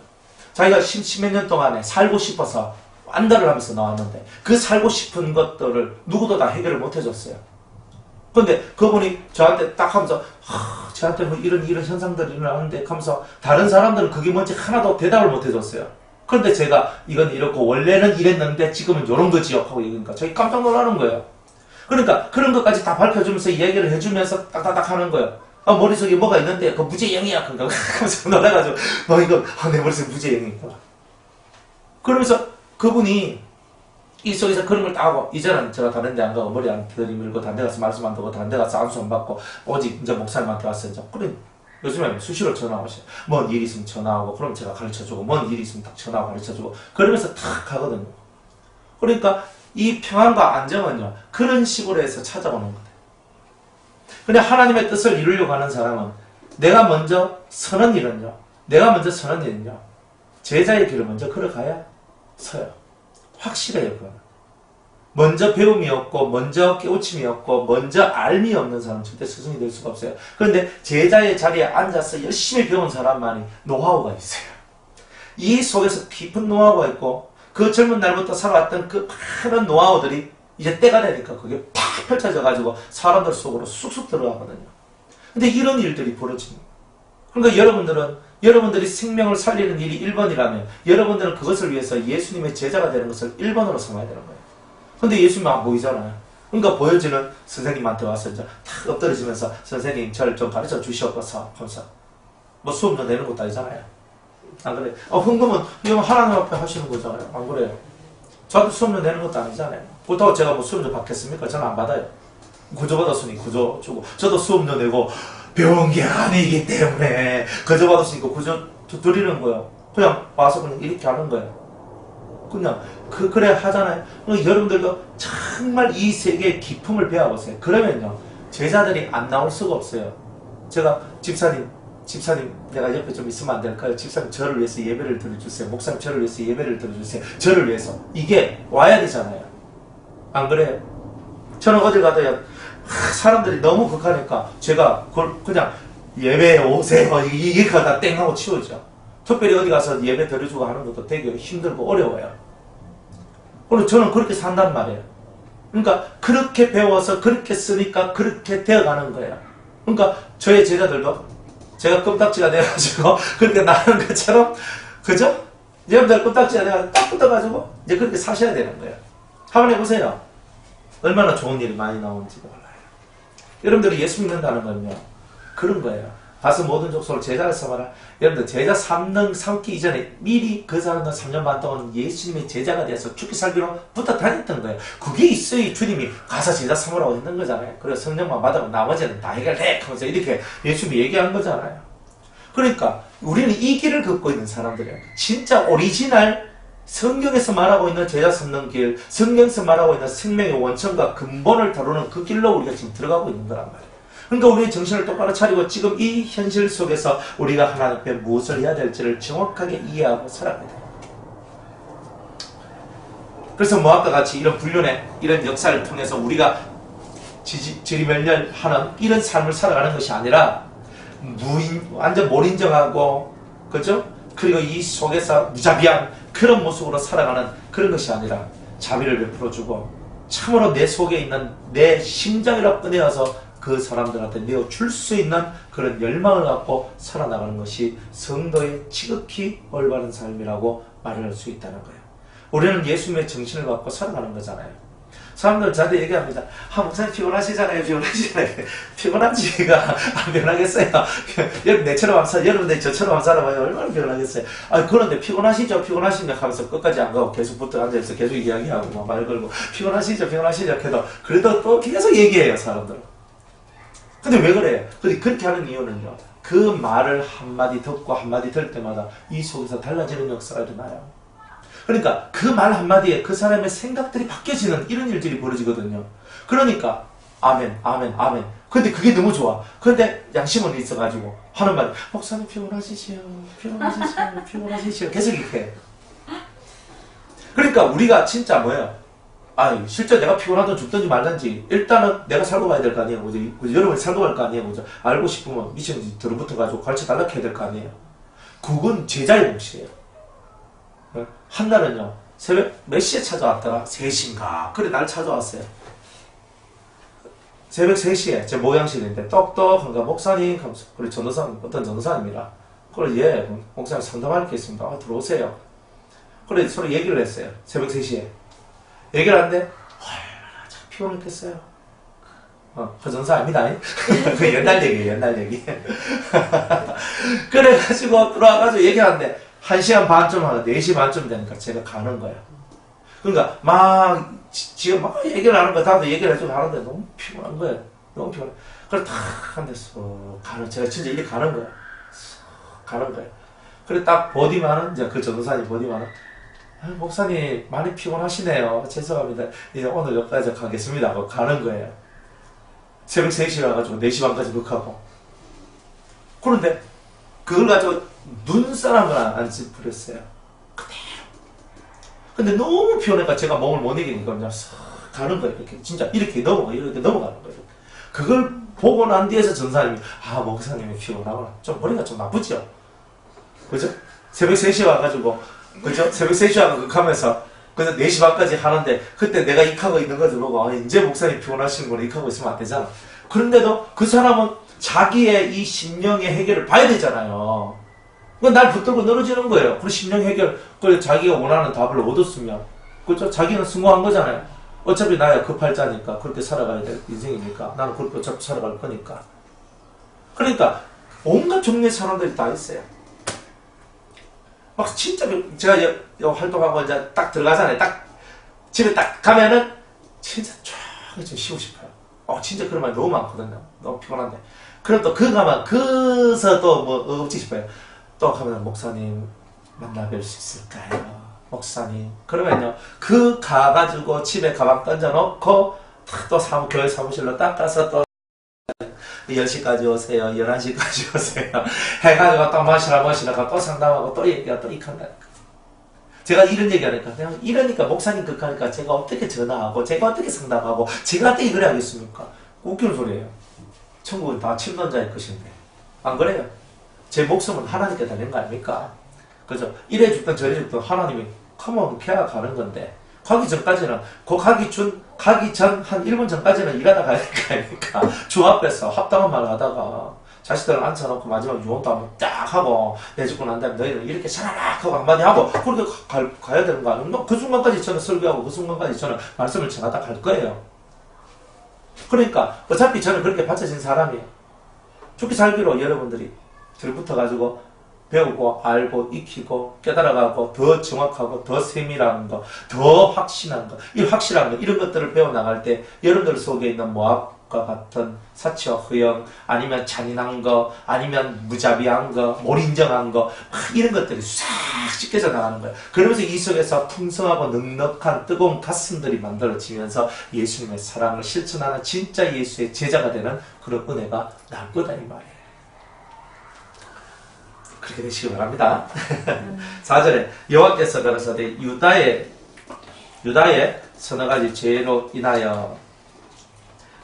자기가 십몇 년 동안에 살고 싶어서 안달을 하면서 나왔는데 그 살고 싶은 것들을 누구도 다 해결을 못 해줬어요. 근데 그분이 저한테 딱 하면서 저한테 뭐 이런 현상들이 일어나는데 하면서 다른 사람들은 그게 뭔지 하나도 대답을 못 해줬어요. 그런데 제가 이건 이렇고 원래는 이랬는데 지금은 이런 거지요 하고 얘기하니까 저희 깜짝 놀라는 거예요. 그러니까 그런 것까지 다 밝혀주면서 이야기를 해주면서 딱딱딱 하는 거예요. 머릿속에 뭐가 있는데, 무죄영이야. 그러니까, 하면서 놀라가지고, 내 머릿속에 무죄영이 있구나. 그러면서 그분이 이 속에서 그런 걸 다 하고, 이제는 제가 다른 데 안 가고, 머리 안 들이밀고, 다른 데 가서 말씀 안 듣고, 다른 데 가서 안수 안 받고, 오직 이제 목사님한테 왔어요. 그래, 요즘에 수시로 전화 오셔요. 뭔 일이 있으면 전화하고, 그럼 제가 가르쳐주고, 뭔 일이 있으면 딱 전화하고 가르쳐주고, 그러면서 탁 가거든요. 그러니까 이 평안과 안정은요, 그런 식으로 해서 찾아오는 거예요. 근데 하나님의 뜻을 이루려고 하는 사람은 내가 먼저 서는 일은요. 제자의 길을 먼저 걸어가야 서요. 확실해요. 그건. 먼저 배움이 없고 먼저 깨우침이 없고 먼저 알미 없는 사람은 절대 스승이 될 수가 없어요. 그런데 제자의 자리에 앉아서 열심히 배운 사람만이 노하우가 있어요. 이 속에서 깊은 노하우가 있고 그 젊은 날부터 살아왔던 그 많은 노하우들이 이제 때가 되니까 그게 팍 펼쳐져가지고 사람들 속으로 쑥쑥 들어가거든요. 근데 이런 일들이 벌어집니다. 그러니까 여러분들이 생명을 살리는 일이 1번이라면 여러분들은 그것을 위해서 예수님의 제자가 되는 것을 1번으로 삼아야 되는 거예요. 근데 예수님은 안 보이잖아요. 그러니까 보여지는 선생님한테 와서 이제 탁 엎드리시면서 선생님 저를 좀 가르쳐 주시옵소서 하면서 뭐 수업료 내는 것도 아니잖아요. 안 그래? 헌금은 이건 하나님 앞에 하시는 거잖아요. 안 그래요? 저도 수업료 내는 것도 아니잖아요. 그렇다고 제가 뭐 수업료 받겠습니까? 저는 안 받아요. 구조 받았으니 구조 주고 저도 수업료 내고 배운 게 아니기 때문에 구조 받았으니까 구조 드리는 거예요. 그냥 와서 그냥 이렇게 하는 거예요. 그냥 그래 하잖아요. 여러분들도 정말 이 세계의 기품을 배워보세요. 그러면요 제자들이 안 나올 수가 없어요. 제가 집사님 내가 옆에 좀 있으면 안 될까요? 집사님 저를 위해서 예배를 드려주세요. 목사님 저를 위해서 예배를 드려주세요. 저를 위해서 이게 와야 되잖아요. 안 그래요? 저는 어딜 가도요 사람들이 너무 극하니까 제가 그걸 그냥 예배 오세요 이게 다 땡하고 치우죠. 특별히 어디 가서 예배 드려주고 하는 것도 되게 힘들고 어려워요. 그리고 저는 그렇게 산단 말이에요. 그러니까 그렇게 배워서 그렇게 쓰니까 그렇게 되어가는 거예요. 그러니까 저의 제자들도 제가 껌딱지가 돼가지고 그렇게 나는 것처럼 그죠? 여러분들 껌딱지가 돼가지고 딱 붙어가지고 이제 그렇게 사셔야 되는 거예요. 한번 해보세요. 얼마나 좋은 일이 많이 나오는지 몰라요. 여러분들이 예수 믿는다는 건요, 그런 거예요. 가서 모든 족속을 제자를 삼아라. 여러분들 제자 삼기 이전에 미리 그 사람은 3년 반 동안 예수님의 제자가 돼서 죽기 살기로 붙어 다녔던 거예요. 그게 있어야 주님이 가서 제자 삼으라고 했는 거잖아요. 그래서 성령만 받으면 나머지는 다 해결해 하면서 이렇게 예수님이 얘기한 거잖아요. 그러니까 우리는 이 길을 걷고 있는 사람들이에요. 진짜 오리지널 성경에서 말하고 있는 제자 삼는 길, 성경에서 말하고 있는 생명의 원천과 근본을 다루는 그 길로 우리가 지금 들어가고 있는 거란 말이에요. 그러니까 우리의 정신을 똑바로 차리고 지금 이 현실 속에서 우리가 하나님 앞에 무엇을 해야 될지를 정확하게 이해하고 살아가야 돼요. 그래서 모압과 같이 이런 불륜의 이런 역사를 통해서 우리가 지리멸렬하는 이런 삶을 살아가는 것이 아니라 완전 몰인정하고, 그죠? 그리고 이 속에서 무자비한 그런 모습으로 살아가는 그런 것이 아니라 자비를 베풀어주고 참으로 내 속에 있는 내 심장이라 꺼내어서 그 사람들한테 내어줄 수 있는 그런 열망을 갖고 살아나가는 것이 성도의 지극히 올바른 삶이라고 말을 할 수 있다는 거예요. 우리는 예수님의 정신을 갖고 살아가는 거잖아요. 사람들 저한테 얘기합니다. 목사님 피곤하시잖아요. 피곤한지가 안 변하겠어요. 여러분 내처럼 안 살아, 여러분들 저처럼 안 살아봐요. 얼마나 변하겠어요. 그런데 피곤하시죠 하면서 끝까지 안 가고 계속 붙어 앉아있어. 계속 이야기하고 말 걸고 피곤하시죠 해도 그래도 또 계속 얘기해요, 사람들은. 근데 왜 그래요? 근데 그렇게 하는 이유는요, 그 말을 한마디 듣고 한마디 들을 때마다 이 속에서 달라지는 역사가 일어나요. 그러니까 그 말 한마디에 그 사람의 생각들이 바뀌어지는 이런 일들이 벌어지거든요. 그러니까 아멘. 근데 그게 너무 좋아. 그런데 양심은 있어가지고 하는 말, 목사님 피곤하시지요. 계속 이렇게 해. 그러니까 우리가 진짜 뭐예요? 실제 내가 피곤하든 죽든지 말든지 일단은 내가 살고 가야 될 거 아니에요. 그죠? 여러분이 살고 갈 거 아니에요. 그죠? 알고 싶으면 미션 들어붙어가지고 가르쳐 달라고 해야 될 거 아니에요. 그건 제자의 몫이에요. 한 날은요, 새벽 몇 시에 찾아왔더라? 3시인가? 그래, 날 찾아왔어요. 새벽 3시에, 제 모양실인데, 똑똑한가, 목사님, 하면서, 그래, 어떤 전도사님이라. 그래, 예, 목사님 상담할 게 있습니다. 들어오세요. 그래, 서로 얘기를 했어요. 새벽 3시에. 얘기를 하는데, 얼마나 참 피곤했겠어요. 그 전사 아닙니다. 그 옛날 얘기. 그래가지고, 들어와가지고 얘기하는데, 1시간 반쯤 하고 4시 반쯤 되니까 제가 가는 거예요. 그러니까 지금 얘기를 하는 거야. 다음에 얘기를 해주고 하는데 너무 피곤한 거예요. 너무 피곤해. 그래 탁 한 데서 제가 진짜 이렇게 가는 거예요. 그래 딱 보디만은, 이제 그 전도사님 보디만은, 목사님 많이 피곤하시네요. 죄송합니다. 이제 오늘 여기까지 가겠습니다 하고 가는 거예요. 새벽 3시에 와가지고 4시 반까지 극하고. 그런데 그걸 가지고 눈사람을 안 찌푸렸어요. 그대로. 근데 너무 피곤해가 제가 몸을 못 이기니까 그냥 싹 가는 거예요. 이렇게 진짜 이렇게 넘어가는 거예요. 그걸 보고 난 뒤에서 전사님이, 목사님이 피곤하구나. 좀 머리가 좀 나쁘죠? 그죠? 새벽 3시에 와가지고, 그죠? 새벽 3시에 와서 극하면서 그래서 4시 반까지 하는데, 그때 내가 익하고 있는 거 들어보고, 이제 목사님 피곤하시는구나, 익하고 있으면 안 되잖아. 그런데도 그 사람은 자기의 이 심령의 해결을 봐야 되잖아요. 날 붙들고 늘어지는 거예요. 그리고 심령 해결, 그래 자기가 원하는 답을 얻었으면, 그렇죠? 자기는 성공한 거잖아요. 어차피 나야 급할 자니까, 그렇게 살아가야 될 인생이니까, 나는 그렇게 어차피 살아갈 거니까. 그러니까 온갖 종류의 사람들이 다 있어요. 막 진짜 제가 활동하고 이제 딱 들어가잖아요. 딱 집에 딱 가면은 진짜 쫙 좀 쉬고 싶어요. 진짜 그런 말 너무 많거든요. 너무 피곤한데. 그럼 또 가면 그서 또 어찌 싶어요. 또 가면 목사님 만나 뵐 수 있을까요? 목사님. 그러면요, 가가지고 집에 가방 던져놓고 또 교회 사무실로 딱 가서 또 10시까지 오세요. 11시까지 오세요. 해가지고 또 마시라가 또 상담하고 또 얘기가 또 익한다니까. 제가 이런 얘기하니까, 그냥 이러니까 목사님 극하니까 제가 어떻게 전화하고, 제가 어떻게 상담하고, 제가 어떻게 그래 하겠습니까? 웃기는 소리예요. 천국은 다 침노자의 것인데. 안 그래요? 제 목숨은 하나님께 달린 거 아닙니까? 그죠? 이래 죽든 저래 죽든 하나님이 컴온 케어 가는 건데, 가기 전까지는, 가기 전 한 1분 전까지는 일하다 가야 될 거 아닙니까? 주 앞에서 합당한 말 하다가 자식들을 앉혀놓고 마지막 유언도 한번 딱 하고, 내 죽고 난 다음에 너희는 이렇게 샤라락 하고 한마디 하고, 그렇게 가야 되는 거 아닙니까? 그 순간까지 저는 설교하고 그 순간까지 저는 말씀을 전하다 갈 거예요. 그러니까 어차피 저는 그렇게 바쳐진 사람이에요. 죽기 살기로 여러분들이 들붙어가지고 배우고 알고 익히고 깨달아가고 더 정확하고 더 세밀한 거, 더 확신한 거, 이 확실한 거, 이런 것들을 배워나갈 때 여러분들 속에 있는 모압과 같은 사치와 허영, 아니면 잔인한 거, 아니면 무자비한 거, 몰인정한 거, 이런 것들이 싹 찢겨져 나가는 거예요. 그러면서 이 속에서 풍성하고 넉넉한 뜨거운 가슴들이 만들어지면서 예수님의 사랑을 실천하는 진짜 예수의 제자가 되는 그런 은혜가 날 거다 이 말이에요. 그렇게 되시기 바랍니다. 4절에 여호와께서 가라사대 유다의 서너 가지 죄로 인하여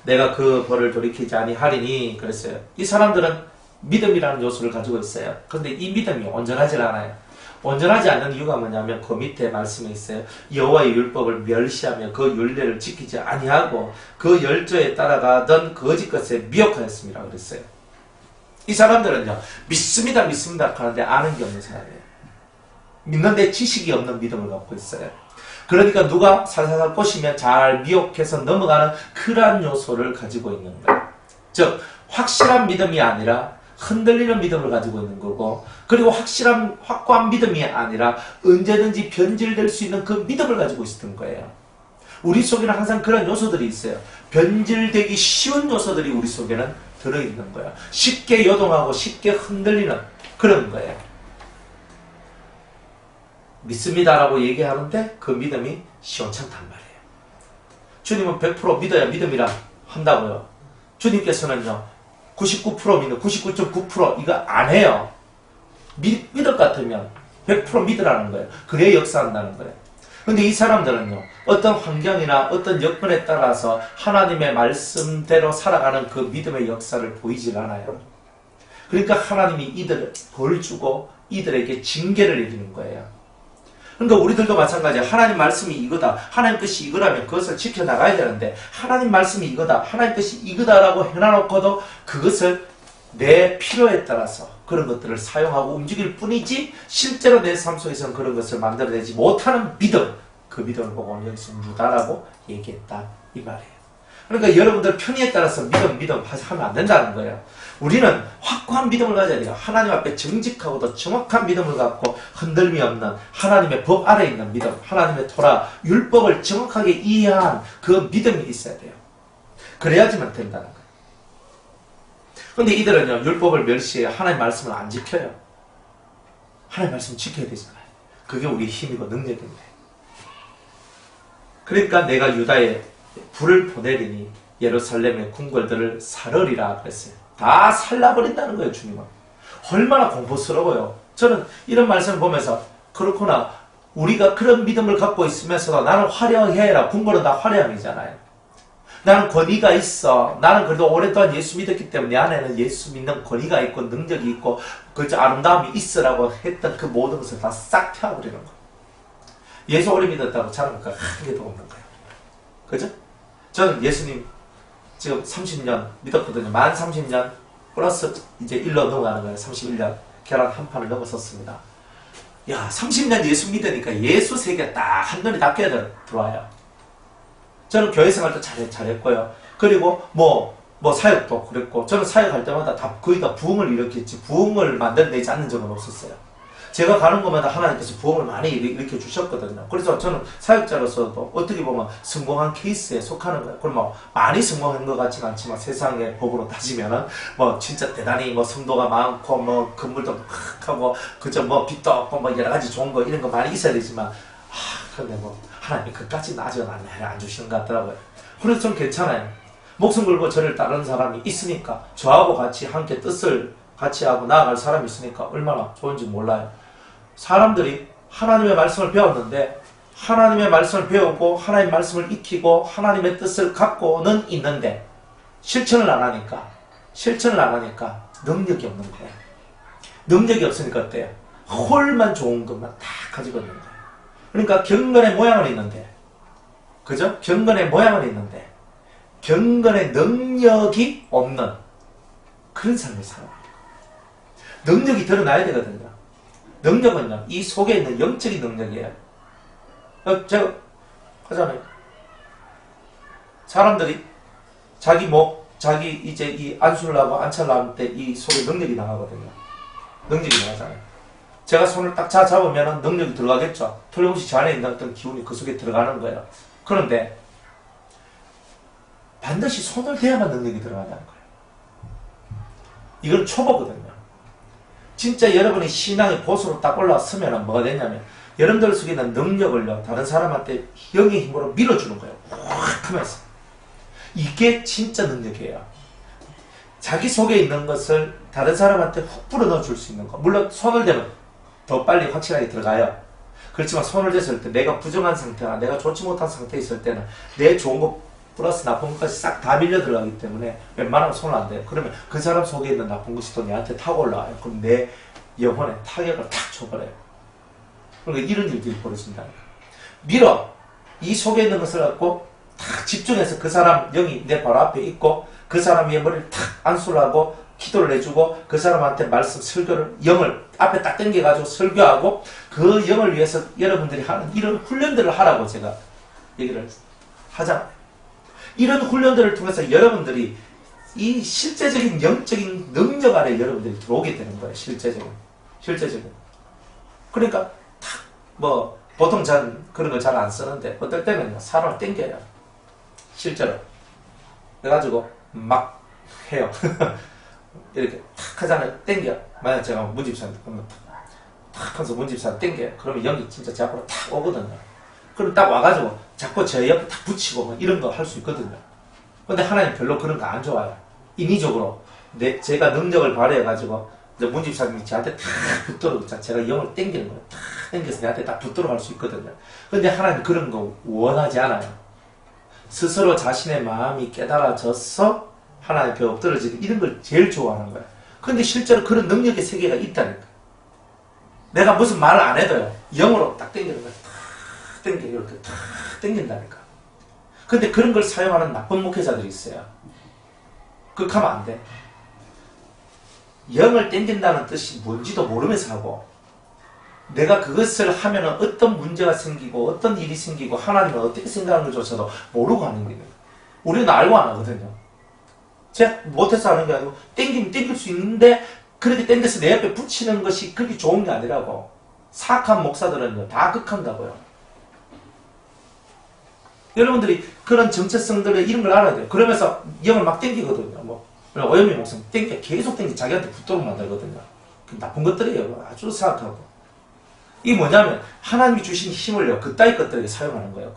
내가 그 벌을 돌이키지 아니하리니 그랬어요. 이 사람들은 믿음이라는 요소를 가지고 있어요. 그런데 이 믿음이 온전하지 않아요. 온전하지 않는 이유가 뭐냐면 그 밑에 말씀에 있어요. 여호와의 율법을 멸시하며 그 율례를 지키지 아니하고 그 열조에 따라가던 거짓 것에 미혹하였습니다. 그랬어요. 이 사람들은요, 믿습니다 하는데 아는 게 없는 사람이에요. 믿는데 지식이 없는 믿음을 갖고 있어요. 그러니까 누가 살살살 보시면 잘 미혹해서 넘어가는 그러한 요소를 가지고 있는 거예요. 즉 확실한 믿음이 아니라 흔들리는 믿음을 가지고 있는 거고, 그리고 확고한 믿음이 아니라 언제든지 변질될 수 있는 그 믿음을 가지고 있었던 거예요. 우리 속에는 항상 그런 요소들이 있어요. 변질되기 쉬운 요소들이 우리 속에는 들어있는 거예요. 쉽게 요동하고 쉽게 흔들리는 그런 거예요. 믿습니다라고 얘기하는데 그 믿음이 시원찮단 말이에요. 주님은 100% 믿어야 믿음이라 한다고요. 주님께서는요 99% 믿는 99.9% 이거 안 해요. 믿을 것 같으면 100% 믿으라는 거예요. 그래야 역사한다는 거예요. 근데 이 사람들은요 어떤 환경이나 어떤 여건에 따라서 하나님의 말씀대로 살아가는 그 믿음의 역사를 보이질 않아요. 그러니까 하나님이 이들을 벌 주고 이들에게 징계를 내리는 거예요. 그러니까 우리들도 마찬가지야. 하나님 말씀이 이거다, 하나님 뜻이 이거라면 그것을 지켜나가야 되는데, 하나님 말씀이 이거다, 하나님 뜻이 이거다라고 해놔놓고도 그것을 내 필요에 따라서 그런 것들을 사용하고 움직일 뿐이지 실제로 내 삶 속에서는 그런 것을 만들어내지 못하는 믿음, 그 믿음을 보고 여기서 무다라고 얘기했다 이 말이에요. 그러니까 여러분들 편의에 따라서 믿음 하면 안 된다는 거예요. 우리는 확고한 믿음을 가져야 돼요. 하나님 앞에 정직하고도 정확한 믿음을 갖고 흔들림이 없는 하나님의 법 아래에 있는 믿음, 하나님의 토라, 율법을 정확하게 이해한 그 믿음이 있어야 돼요. 그래야지만 된다는 거예요. 근데 이들은요 율법을 멸시해 하나님 말씀을 안 지켜요. 하나님 말씀 지켜야 되잖아요. 그게 우리의 힘이고 능력인데. 그러니까 내가 유다에 불을 보내리니 예루살렘의 궁궐들을 살으리라 그랬어요. 다 살라버린다는 거예요. 주님은. 얼마나 공포스러워요. 저는 이런 말씀을 보면서 그렇구나, 우리가 그런 믿음을 갖고 있으면서도 나는 화려해라. 궁궐은 다 화려함이잖아요. 나는 권위가 있어. 나는 그래도 오랫동안 예수 믿었기 때문에 내 안에는 예수 믿는 권위가 있고 능력이 있고 그 아름다움이 있으라고 했던 그 모든 것을 다 싹 태워버리는 거예요. 예수 오래 믿었다고 자랑할 거 한 개도 없는 거예요. 그죠? 저는 예수님 지금 30년 믿었거든요. 만 30년 플러스 이제 1로 넘어가는 거예요. 31년 계란 한 판을 넘어섰습니다. 야, 30년 예수 믿으니까 예수 세계 딱 한눈에 닦여야 들어와요. 저는 교회 생활도 잘했고요. 그리고 뭐 사역도 그랬고, 저는 사역할 때마다 거의 다 부흥을 일으켰지 부흥을 만들어내지 않는 적은 없었어요. 제가 가는 곳마다 하나님께서 부흥을 많이 일으켜 주셨거든요. 그래서 저는 사역자로서도 어떻게 보면 성공한 케이스에 속하는 거예요. 그럼 뭐 많이 성공한 것 같지는 않지만 세상의 법으로 따지면은 뭐 진짜 대단히 뭐 성도가 많고 뭐 건물도 막 하고 그저 뭐 빚도 없고 뭐 여러 가지 좋은 거 이런 거 많이 있어야 되지만 근데 뭐 하나님이 그까지는 아직은 안 주시는 것 같더라고요. 그래서 좀 괜찮아요. 목숨 걸고 저를 따르는 사람이 있으니까, 저하고 같이 함께 뜻을 같이 하고 나아갈 사람이 있으니까 얼마나 좋은지 몰라요. 사람들이 하나님의 말씀을 배웠는데, 하나님의 말씀을 배우고 하나님의 말씀을 익히고 하나님의 뜻을 갖고는 있는데 실천을 안 하니까 능력이 없는 거예요. 능력이 없으니까 어때요? 홀만 좋은 것만 다 가지고 있는 거예요. 그러니까 경건의 모양은 있는데, 그죠? 경건의 모양은 있는데 경건의 능력이 없는 그런 삶을 살아요. 능력이 드러나야 되거든요. 능력은요, 이 속에 있는 영적인 능력이에요. 제가 하잖아요. 사람들이 자기 이제 이 안수를 하고 안찰을 할 때 이 속에 능력이 나가거든요. 능력이 나가잖아요. 제가 손을 딱 잡으면 능력이 들어가겠죠. 틀림없이 저 안에 있는 어떤 기운이 그 속에 들어가는 거예요. 그런데 반드시 손을 대야만 능력이 들어간다는 거예요. 이건 초보거든요. 진짜 여러분이 신앙의 보수로 딱 올라서면 뭐가 되냐면 여러분들 속에 있는 능력을요 다른 사람한테 영의 힘으로 밀어주는 거예요. 확 하면서. 이게 진짜 능력이에요. 자기 속에 있는 것을 다른 사람한테 훅 불어넣어줄 수 있는 거. 물론 손을 대면 더 빨리 확실하게 들어가요. 그렇지만 손을 댔을 때 내가 부정한 상태나 내가 좋지 못한 상태에 있을 때는 내 좋은 것 플러스 나쁜 것까지 싹 다 밀려 들어가기 때문에 웬만하면 손을 안 대요. 그러면 그 사람 속에 있는 나쁜 것이 또 내한테 타고 올라와요. 그럼 내 영혼에 타격을 탁 줘버려요. 그러니까 이런 일들이 벌어진다니까. 밀어! 이 속에 있는 것을 갖고 탁 집중해서 그 사람 영이 내 바로 앞에 있고 그 사람의 머리를 탁 안수를 하고 기도를 해주고 그 사람한테 말씀 설교를 영을 앞에 딱 당겨가지고 설교하고 그 영을 위해서 여러분들이 하는 이런 훈련들을 하라고 제가 얘기를 하잖아요. 이런 훈련들을 통해서 여러분들이 이 실제적인 영적인 능력 아래 여러분들이 들어오게 되는 거예요. 실제적인. 그러니까 탁 보통 전 그런 걸 잘 안 쓰는데 어떨 때는 사람을 땡겨요. 실제로. 그래가지고 막 해요. 이렇게 탁 하잖아요. 땡겨. 만약 제가 문집사한테 탁 하면서 문집사한테 땡겨요. 그러면 영이 진짜 제 앞으로 탁 오거든요. 그럼 딱 와가지고 자꾸 제 옆에 탁 붙이고 뭐 이런 거 할 수 있거든요. 근데 하나님 별로 그런 거 안 좋아요. 인위적으로 제가 능력을 발휘해가지고 문집사님이 저한테 탁 붙도록 제가 영을 땡기는 거예요. 탁 땡겨서 내한테 딱 붙도록 할 수 있거든요. 근데 하나님 그런 거 원하지 않아요. 스스로 자신의 마음이 깨달아져서 하나님 앞에 엎드러지는 이런 걸 제일 좋아하는 거예요. 근데 실제로 그런 능력의 세계가 있다니까. 내가 무슨 말을 안 해도요. 영으로 딱 땡기는 거예요. 탁 땡겨. 이렇게 탁 땡긴다니까. 근데 그런 걸 사용하는 나쁜 목회자들이 있어요. 그렇게 하면 안 돼. 영을 땡긴다는 뜻이 뭔지도 모르면서 하고 내가 그것을 하면 어떤 문제가 생기고 어떤 일이 생기고 하나님은 어떻게 생각하는 것조차도 모르고 하는 거예요. 우리는 알고 안 하거든요. 제가 못해서 하는 게 아니고 땡기면 땡길 수 있는데 그렇게 땡겨서 내 옆에 붙이는 것이 그렇게 좋은 게 아니라고. 사악한 목사들은요 다 극한다고요. 여러분들이 그런 정체성들의 이런 걸 알아야 돼요. 그러면서 영을 막 땡기거든요. 오현미 목사님 계속 땡기 자기한테 붙도록 만들거든요. 나쁜 것들이에요. 아주 사악하고. 이게 뭐냐면 하나님이 주신 힘을요 그따위 것들에게 사용하는 거예요.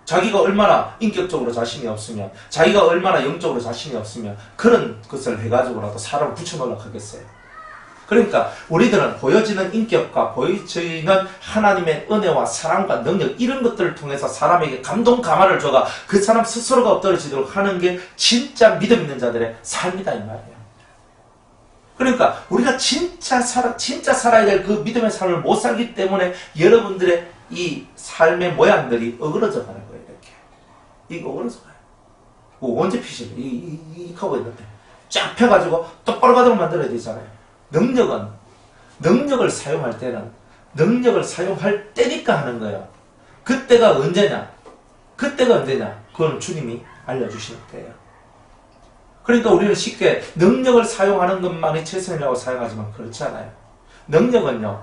자기가 얼마나 인격적으로 자신이 없으면 자기가 얼마나 영적으로 자신이 없으면 그런 것을 해가지고라도 사람을 붙여놓으려고 하겠어요. 그러니까 우리들은 보여지는 인격과 보여지는 하나님의 은혜와 사랑과 능력 이런 것들을 통해서 사람에게 감동 감화를 줘가 그 사람 스스로가 엎드러지도록 하는 게 진짜 믿음 있는 자들의 삶이다 이 말이에요. 그러니까 우리가 진짜 살아야 될 그 믿음의 삶을 못 살기 때문에 여러분들의 이 삶의 모양들이 어그러져 가는 거예요. 이렇게 이거 어그러져 가요. 언제 피시죠? 이 하고 있는데 쫙 펴가지고 똑바로 가도록 만들어야 되잖아요. 능력을 사용할 때는 능력을 사용할 때니까 하는 거예요. 그때가 언제냐? 그건 주님이 알려주시는 때예요. 그러니까 우리는 쉽게 능력을 사용하는 것만이 최선이라고 사용하지만 그렇지 않아요. 능력은요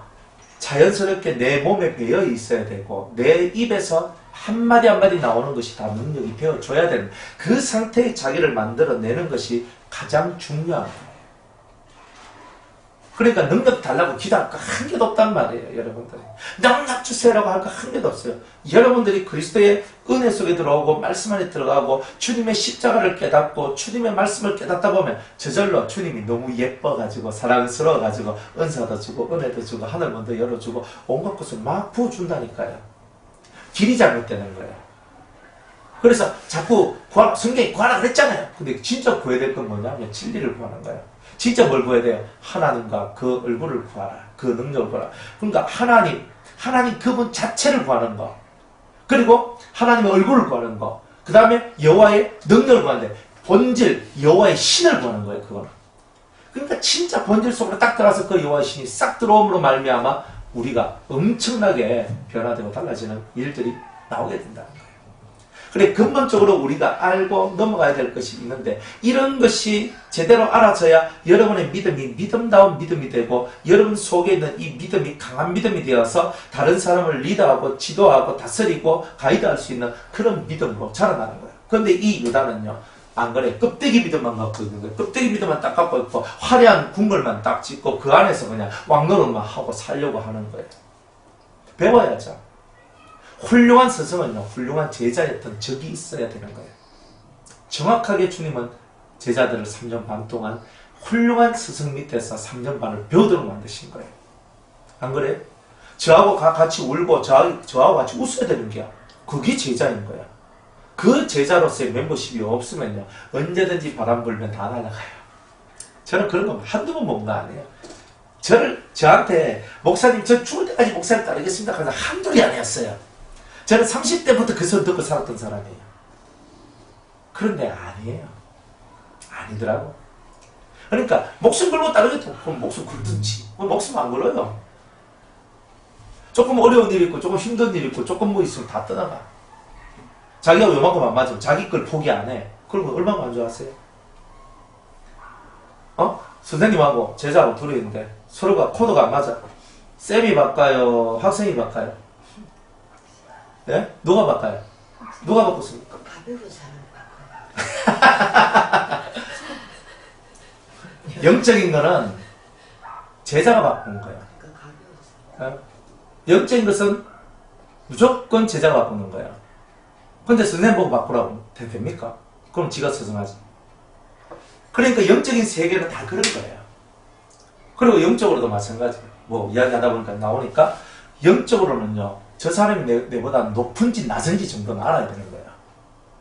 자연스럽게 내 몸에 배어 있어야 되고 내 입에서 한마디 한마디 나오는 것이 다 능력이 배워줘야 되는 그 상태의 자기를 만들어내는 것이 가장 중요한 거예요. 그러니까 능력 달라고 기도할 거 한 개도 없단 말이에요. 여러분들이 능력 주세요라고 할 거 한 개도 없어요. 여러분들이 그리스도의 은혜 속에 들어오고 말씀 안에 들어가고 주님의 십자가를 깨닫고 주님의 말씀을 깨닫다 보면 저절로 주님이 너무 예뻐가지고 사랑스러워가지고 은사도 주고 은혜도 주고 하늘문도 열어주고 온갖 것을 막 부어준다니까요. 길이 잘못되는 거예요. 그래서 자꾸 성경이 구하라 그랬잖아요. 근데 진짜 구해야 될 건 뭐냐면 진리를 구하는 거예요. 진짜 뭘 구해야 돼요? 하나님과 그 얼굴을 구하라. 그 능력을 구하라. 그러니까 하나님 그분 자체를 구하는 거. 그리고 하나님의 얼굴을 구하는 거. 그 다음에 여호와의 능력을 구하는데 본질 여호와의 신을 구하는 거예요. 그거는. 그러니까 진짜 본질 속으로 딱 들어가서 그 여호와의 신이 싹 들어옴으로 말미암아 우리가 엄청나게 변화되고 달라지는 일들이 나오게 된다는 거예요. 그래, 근본적으로 우리가 알고 넘어가야 될 것이 있는데, 이런 것이 제대로 알아져야 여러분의 믿음이 믿음다운 믿음이 되고, 여러분 속에 있는 이 믿음이 강한 믿음이 되어서 다른 사람을 리더하고 지도하고 다스리고 가이드할 수 있는 그런 믿음으로 자라나는 거예요. 그런데 이 유다는요, 안 그래. 껍데기 믿음만 갖고 있는 거예요. 껍데기 믿음만 딱 갖고 있고, 화려한 궁궐만 딱 짓고, 그 안에서 그냥 왕노릇만 하고 살려고 하는 거예요. 배워야죠. 훌륭한 스승은요, 훌륭한 제자였던 적이 있어야 되는 거예요. 정확하게 주님은 제자들을 3년 반 동안 훌륭한 스승 밑에서 3년 반을 배우도록 만드신 거예요. 안 그래요? 저하고 같이 울고 저하고 같이 웃어야 되는 게야. 그게 제자인 거야. 그 제자로서의 멤버십이 없으면요, 언제든지 바람 불면 다 날아가요. 저는 그런 거 한두 번 본 거 아니에요. 저한테 목사님 저 죽을 때까지 목사님 따르겠습니다 하면서 한둘이 아니었어요. 저는 30대부터 그 소리 듣고 살았던 사람이에요. 그런데 아니에요. 아니더라고. 그러니까 목숨 걸고 따르겠다. 그럼 목숨 걸든지. 목숨 안 걸어요. 조금 어려운 일 있고 조금 힘든 일 있고 조금 뭐 있으면 다 떠나가. 자기가 요만큼 안 맞으면 자기 걸 포기 안 해. 그러면 얼마나 안 좋았어요? 선생님하고 제자하고 둘이 있는데 서로가 코드가 안 맞아. 쌤이 바꿔요? 학생이 바꿔요? 네? 누가 바꿔요? 누가 바꿨습니까? 가벼운 사람이 바꿔요. 영적인 거는 제자가 바꾸는 거예요. 그러니까 가벼운 사람. 영적인 것은 무조건 제자가 바꾸는 거예요. 근데 선생님 보고 바꾸라고 됩니까? 그럼 지가 스승하지. 그러니까 영적인 세계는 다 그런 거예요. 그리고 영적으로도 마찬가지예요. 뭐 이야기하다 보니까 나오니까 영적으로는요, 저 사람이 내보다 높은지 낮은지 정도는 알아야 되는 거예요.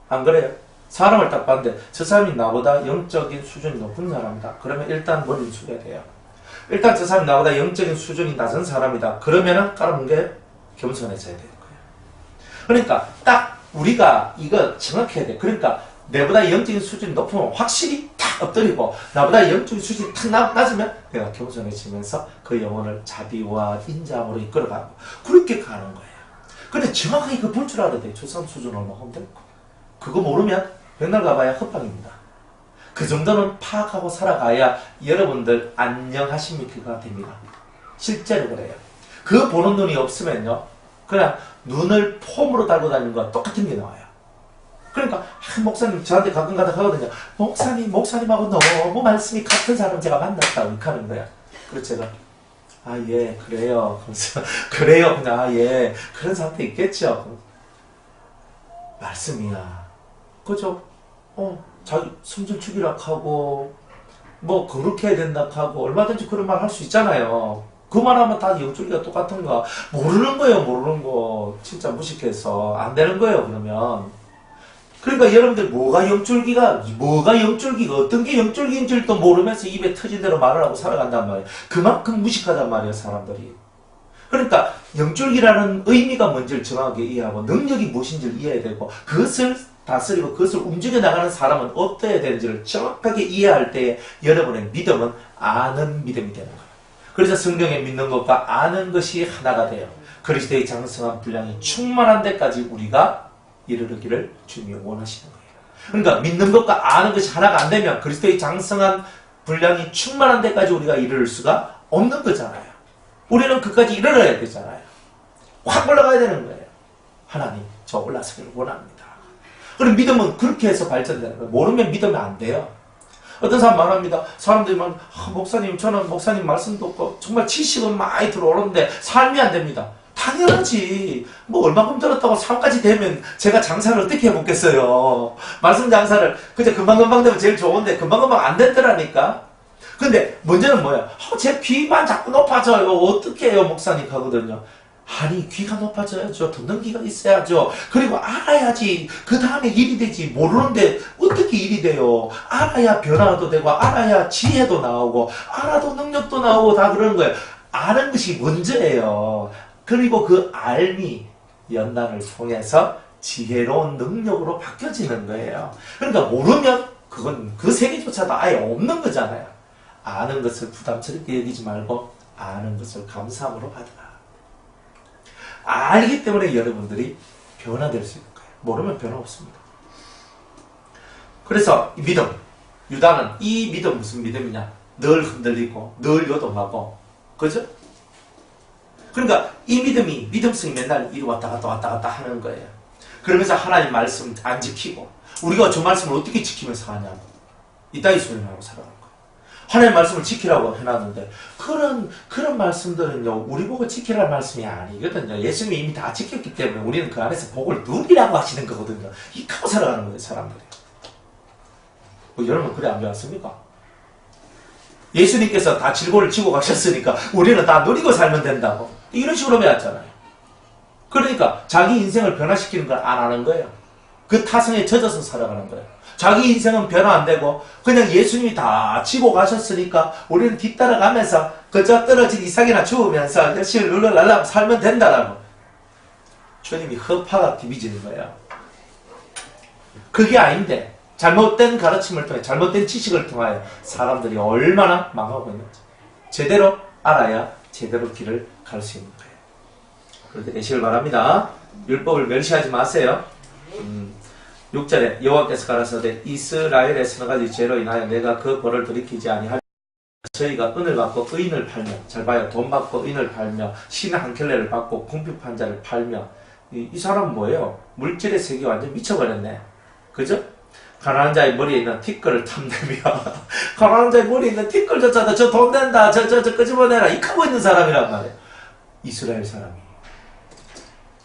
안 그래요? 사람을 딱 봤는데 저 사람이 나보다 영적인 수준이 높은 사람이다. 그러면 일단 머리를 숙여야 돼요. 일단 저 사람이 나보다 영적인 수준이 낮은 사람이다. 그러면은 깔아놓은 게 겸손해져야 되는 거예요. 그러니까 딱 우리가 이거 정확해야 돼. 그러니까 내보다 영적인 수준이 높으면 확실히 탁 엎드리고, 나보다 영적인 수준이 탁 낮으면 내가 겸손해지면서 그 영혼을 자비와 인자함으로 이끌어가고 그렇게 가는 거예요. 근데 정확하게 그거 볼 줄 알아야 돼. 저 사람 수준 얼마나 되고. 그거 모르면 맨날 가봐야 헛방입니다. 그 정도는 파악하고 살아가야 여러분들 안녕하십니까가 됩니다. 실제로 그래요. 그 보는 눈이 없으면요, 그냥 눈을 폼으로 달고 다니는 거와 똑같은 게 나와요. 그러니까 목사님 저한테 가끔 가다 하거든요. 목사님하고 너무 말씀이 같은 사람 제가 만났다고 이렇게 하는 거야. 그래서 제가 예 그래요. 그래서 그래요 그냥 예 그런 사람도 있겠죠. 말씀이야. 그죠? 자기 성질 죽이라 하고 뭐 그렇게 해야 된다 하고 얼마든지 그런 말 할 수 있잖아요. 그 말하면 다 영적이가 똑같은가? 모르는 거예요. 모르는 거. 진짜 무식해서 안 되는 거예요. 그러면. 그러니까 여러분들 뭐가 영줄기가 어떤 게 영줄기인지도 모르면서 입에 터진 대로 말을 하고 살아간단 말이에요. 그만큼 무식하단 말이에요, 사람들이. 그러니까 영줄기라는 의미가 뭔지를 정확하게 이해하고 능력이 무엇인지를 이해해야 되고, 그것을 다스리고 그것을 움직여 나가는 사람은 어떠해야 되는지를 정확하게 이해할 때 여러분의 믿음은 아는 믿음이 되는 거예요. 그래서 성경에 믿는 것과 아는 것이 하나가 돼요. 그리스도의 장성한 분량이 충만한 데까지 우리가 이르르기를 주님이 원하시는 거예요. 그러니까 믿는 것과 아는 것이 하나가 안 되면 그리스도의 장성한 분량이 충만한 데까지 우리가 이르를 수가 없는 거잖아요. 우리는 그까지 이르러야 되잖아요. 확 올라가야 되는 거예요. 하나님, 저 올라서기를 원합니다. 그럼 믿음은 그렇게 해서 발전되는 거예요. 모르면 믿으면 안 돼요. 어떤 사람 말합니다. 사람들이 막 목사님 저는 목사님 말씀 듣고 정말 지식은 많이 들어오는데 삶이 안 됩니다. 당연하지. 뭐 얼마큼 들었다고 삶까지 되면 제가 장사를 어떻게 해먹겠어요. 말씀 장사를 그저 금방금방 되면 제일 좋은데 금방금방 안 됐더라니까. 근데 문제는 뭐야? 제 귀만 자꾸 높아져요. 어떻게 해요 목사님 하거든요. 아니 귀가 높아져야죠. 듣는 귀가 있어야죠. 그리고 알아야지 그 다음에 일이 되지. 모르는데 어떻게 일이 돼요. 알아야 변화도 되고 알아야 지혜도 나오고 알아도 능력도 나오고 다 그러는 거예요. 아는 것이 문제예요. 그리고 그 알미 연단을 통해서 지혜로운 능력으로 바뀌어지는 거예요. 그러니까 모르면 그건 그 세계조차도 아예 없는 거잖아요. 아는 것을 부담스럽게 여기지 말고 아는 것을 감사함으로 받아라. 알기 때문에 여러분들이 변화될 수 있는 거예요. 모르면 변화 없습니다. 그래서 믿음, 유다는 이 믿음 무슨 믿음이냐? 늘 흔들리고 늘 요동하고, 그죠? 그러니까 이 믿음이, 믿음성이 맨날 이리 왔다 갔다 하는 거예요. 그러면서 하나님 말씀 안 지키고, 우리가 저 말씀을 어떻게 지키면서 하냐고, 이따위 소리를 하고 살아가는 거예요. 하나님 말씀을 지키라고 해놨는데, 그런 말씀들은요, 우리 보고 지키라는 말씀이 아니거든요. 예수님이 이미 다 지켰기 때문에 우리는 그 안에서 복을 누리라고 하시는 거거든요. 이까고 살아가는 거예요, 사람들이. 여러분, 그래 안 배웠습니까? 예수님께서 다 질고를 지고 가셨으니까 우리는 다 누리고 살면 된다고. 이런 식으로 배웠잖아요. 그러니까 자기 인생을 변화시키는 걸 안 하는 거예요. 그 타성에 젖어서 살아가는 거예요. 자기 인생은 변화 안 되고 그냥 예수님이 다 지고 가셨으니까 우리는 뒤따라가면서 그저 떨어진 이삭이나 주우면서 열심히 룰루랄라 살면 된다라고. 주님이 허파가 디비지는 거예요. 그게 아닌데 잘못된 가르침을 통해, 잘못된 지식을 통하여 사람들이 얼마나 망하고 있는지 제대로 알아야 제대로 길을 갈 수 있는 거예요. 그럴 때 되시길 바랍니다. 율법을 멸시하지 마세요. 6절에 여호와께서 가라사대 이스라엘의 서너 가지 죄로 인하여 내가 그 벌을 돌이키지 아니하리라. 저희가 은을 받고 의인을 팔며, 잘 봐요, 돈 받고 의인을 팔며 신의 한 켤레를 받고 궁핍한 자를 팔며, 이 사람은 뭐예요? 물질의 세계 완전 미쳐버렸네. 그죠? 가난한 자의 머리에 있는 티끌을 탐내며 가난한 자의 머리에 있는 티끌 줬잖아. 저 돈 낸다. 저 끄집어내라. 이 크고 있는 사람이란 말이에요. 이스라엘 사람이.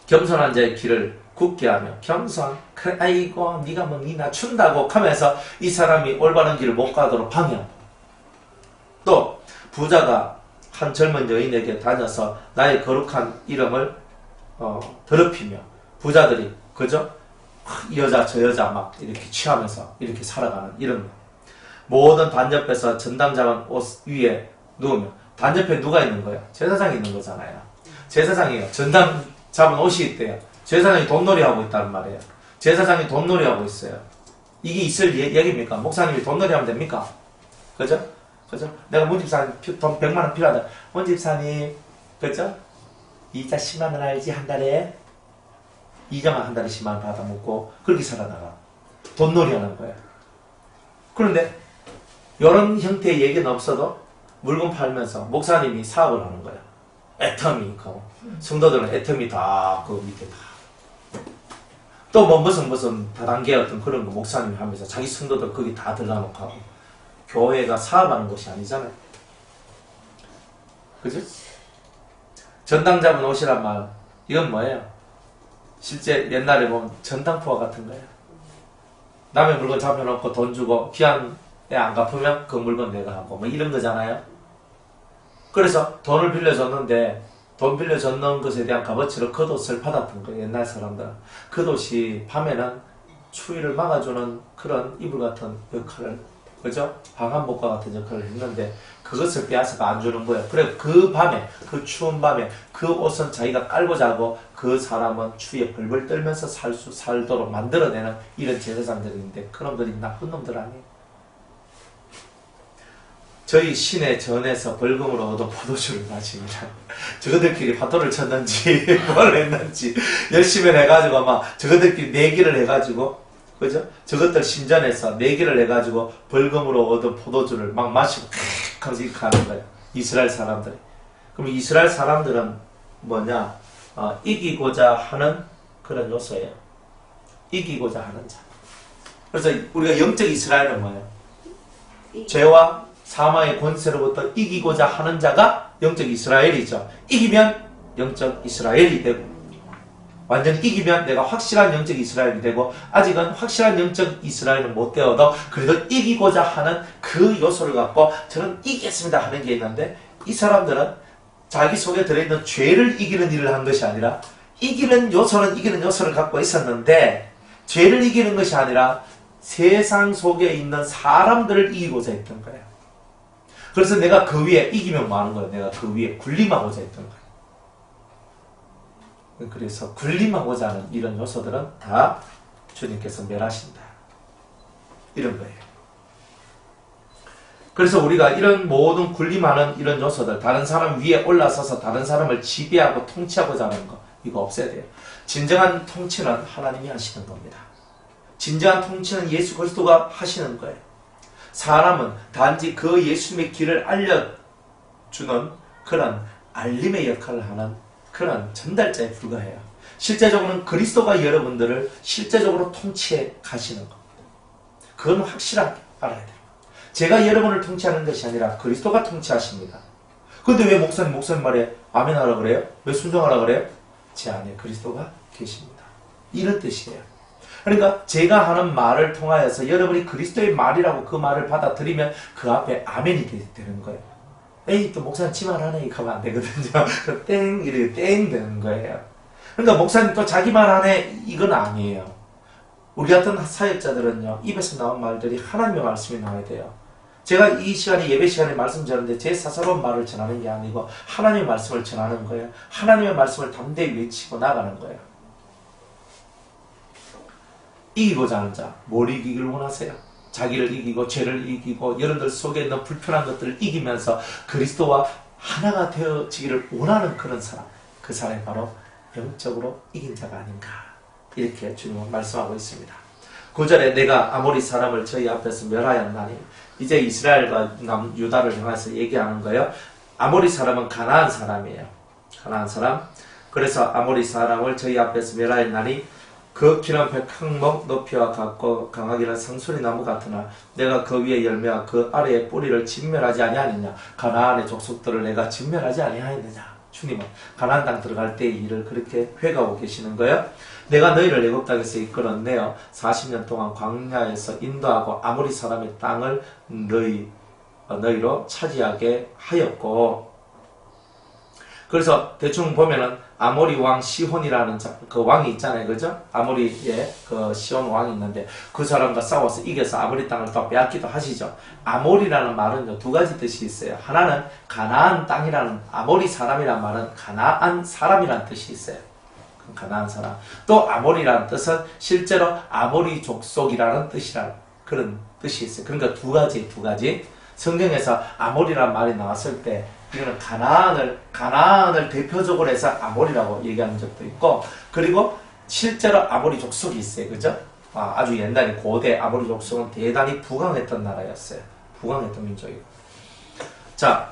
겸손한 자의 길을 굳게 하며, 겸손, 그래, 아이고 네가 뭐 니 낮춘다고 하면서 이 사람이 올바른 길을 못 가도록 방해한다. 또 부자가 한 젊은 여인에게 다녀서 나의 거룩한 이름을 더럽히며, 부자들이 그죠? 이 여자 저 여자 막 이렇게 취하면서 이렇게 살아가는 이런 거. 모든 단옆에서 전당 잡은 옷 위에 누우면, 단옆에 누가 있는 거예요? 제사장이 있는 거잖아요. 제사장이에요. 전당 잡은 옷이 있대요. 제사장이 돈놀이 하고 있다는 말이에요. 제사장이 돈놀이 하고 있어요. 이게 있을 얘기입니까? 목사님이 돈놀이 하면 됩니까? 그죠? 그죠? 내가 문집사님 돈 100만 원 필요하다. 문집사님, 그죠? 이자 10만 원 알지? 한 달에? 이자만 한 달에 10만 원 받아먹고 그렇게 살아나가. 돈놀이 하는 거야. 그런데 이런 형태의 얘기는 없어도 물건 팔면서 목사님이 사업을 하는 거야. 애텀이 있고 성도들은 애텀이 다 그 밑에 다. 또 뭐 무슨 다단계 어떤 그런 거 목사님이 하면서 자기 성도들 거기 다 들러놓고 하고. 교회가 사업하는 곳이 아니잖아요. 그죠? 전당 잡은 옷이란 말, 이건 뭐예요? 실제 옛날에 보면 전당포와 같은 거예요. 남의 물건 잡혀놓고 돈 주고 기한에 안 갚으면 그 물건 내가 하고 뭐 이런 거잖아요. 그래서 돈을 빌려줬는데 돈 빌려줬는 것에 대한 값어치로 겉옷을 받았던 거예요. 옛날 사람들은. 겉옷이 밤에는 추위를 막아주는 그런 이불 같은 역할을, 그죠? 방한복과 같은 역할을 했는데 그것을 빼앗아가 안 주는 거예요. 그래 그 밤에, 그 추운 밤에 그 옷은 자기가 깔고 자고 그 사람은 추위에 벌벌 떨면서 살도록 만들어내는 이런 제사장들인데 그런 놈들이 나쁜 놈들 아니에요. 저희 시내 전에서 벌금으로 얻은 포도주를 마십니다. 저거들끼리 화도를 쳤는지 뭘 했는지 열심히 해가지고 막 저거들끼리 내기를 해가지고, 그죠? 저것들 신전에서 내기를 해가지고 벌금으로 얻은 포도주를 막 마시고 하면서 이렇게 하는 거예요. 이스라엘 사람들이. 그럼 이스라엘 사람들은 뭐냐? 이기고자 하는 그런 요소예요. 이기고자 하는 자. 그래서 우리가 영적 이스라엘은 뭐예요? 죄와 사망의 권세로부터 이기고자 하는 자가 영적 이스라엘이죠. 이기면 영적 이스라엘이 되고, 완전히 이기면 내가 확실한 영적 이스라엘이 되고, 아직은 확실한 영적 이스라엘은 못 되어도 그래도 이기고자 하는 그 요소를 갖고 저는 이기겠습니다 하는 게 있는데, 이 사람들은 자기 속에 들어있는 죄를 이기는 일을 한 것이 아니라 이기는 요소를 갖고 있었는데, 죄를 이기는 것이 아니라 세상 속에 있는 사람들을 이기고자 했던 거예요. 그래서 내가 그 위에 이기면 뭐 하는 거예요? 내가 그 위에 군림하고자 했던 거예요. 그래서 군림하고자 하는 이런 요소들은 다 주님께서 멸하신다. 이런 거예요. 그래서 우리가 이런 모든 군림하는 이런 요소들, 다른 사람 위에 올라서서 다른 사람을 지배하고 통치하고자 하는 거, 이거 없애야 돼요. 진정한 통치는 하나님이 하시는 겁니다. 진정한 통치는 예수 그리스도가 하시는 거예요. 사람은 단지 그 예수님의 길을 알려주는 그런 알림의 역할을 하는 그런 전달자에 불과해요. 실제적으로는 그리스도가 여러분들을 실제적으로 통치해 가시는 겁니다. 그건 확실하게 알아야 돼요. 제가 여러분을 통치하는 것이 아니라 그리스도가 통치하십니다. 근데 왜 목사님 말에 아멘 하라 그래요? 왜 순종하라 그래요? 제 안에 그리스도가 계십니다. 이런 뜻이에요. 그러니까 제가 하는 말을 통하여서 여러분이 그리스도의 말이라고 그 말을 받아들이면 그 앞에 아멘이 되는 거예요. 에이, 또 목사님 지 말 하네. 이렇게 하면 안 되거든요. 땡, 이렇게 땡 되는 거예요. 그러니까 목사님 또 자기 말 하네. 이건 아니에요. 우리 같은 사역자들은요, 입에서 나온 말들이 하나님의 말씀이 나와야 돼요. 제가 이 시간에 예배 시간에 말씀 전하는데 제 사사로운 말을 전하는 게 아니고 하나님의 말씀을 전하는 거예요. 하나님의 말씀을 담대히 외치고 나가는 거예요. 이기고자 하는 자, 뭘 이기길 원하세요? 자기를 이기고 죄를 이기고 여러분들 속에 있는 불편한 것들을 이기면서 그리스도와 하나가 되어지기를 원하는 그런 사람, 그 사람이 바로 영적으로 이긴 자가 아닌가, 이렇게 주님은 말씀하고 있습니다. 9절에 내가 아모리 사람을 저희 앞에서 멸하였나니, 이제 이스라엘과 유다를 향해서 얘기하는 거예요. 아모리 사람은 가나안 사람이에요. 가나안 사람. 그래서 아모리 사람을 저희 앞에서 멸하였나니 그 키는 100항목 높이와 같고 강하기는 상수리 나무 같으나 내가 그 위에 열매와 그 아래의 뿌리를 진멸하지 아니하느냐. 가나안의 족속들을 내가 진멸하지 아니하였느냐. 주님은 가나안 땅 들어갈 때의 일을 그렇게 회고하고 계시는 거예요. 내가 너희를 애굽 땅에서 이끌어내어 40년 동안 광야에서 인도하고 아모리 사람의 땅을 너희로 차지하게 하였고, 그래서 대충 보면은 아모리 왕 시혼이라는 그 왕이 있잖아요, 그죠? 아모리의 그 시혼 왕이 있는데 그 사람과 싸워서 이겨서 아모리 땅을 또 빼앗기도 하시죠. 아모리라는 말은요, 두 가지 뜻이 있어요. 하나는 가나안 땅이라는, 아모리 사람이라는 말은 가나안 사람이라는 뜻이 있어요. 가나안 사람. 또 아모리라는 뜻은 실제로 아모리 족속이라는 뜻이라는 그런 뜻이 있어요. 그러니까 두 가지. 성경에서 아모리라는 말이 나왔을 때 이거는 가나안을 대표적으로 해서 아모리라고 얘기하는 적도 있고, 그리고 실제로 아모리 족속이 있어요. 그죠? 아주 옛날에 고대 아모리 족속은 대단히 부강했던 나라였어요. 부강했던 민족이고. 자,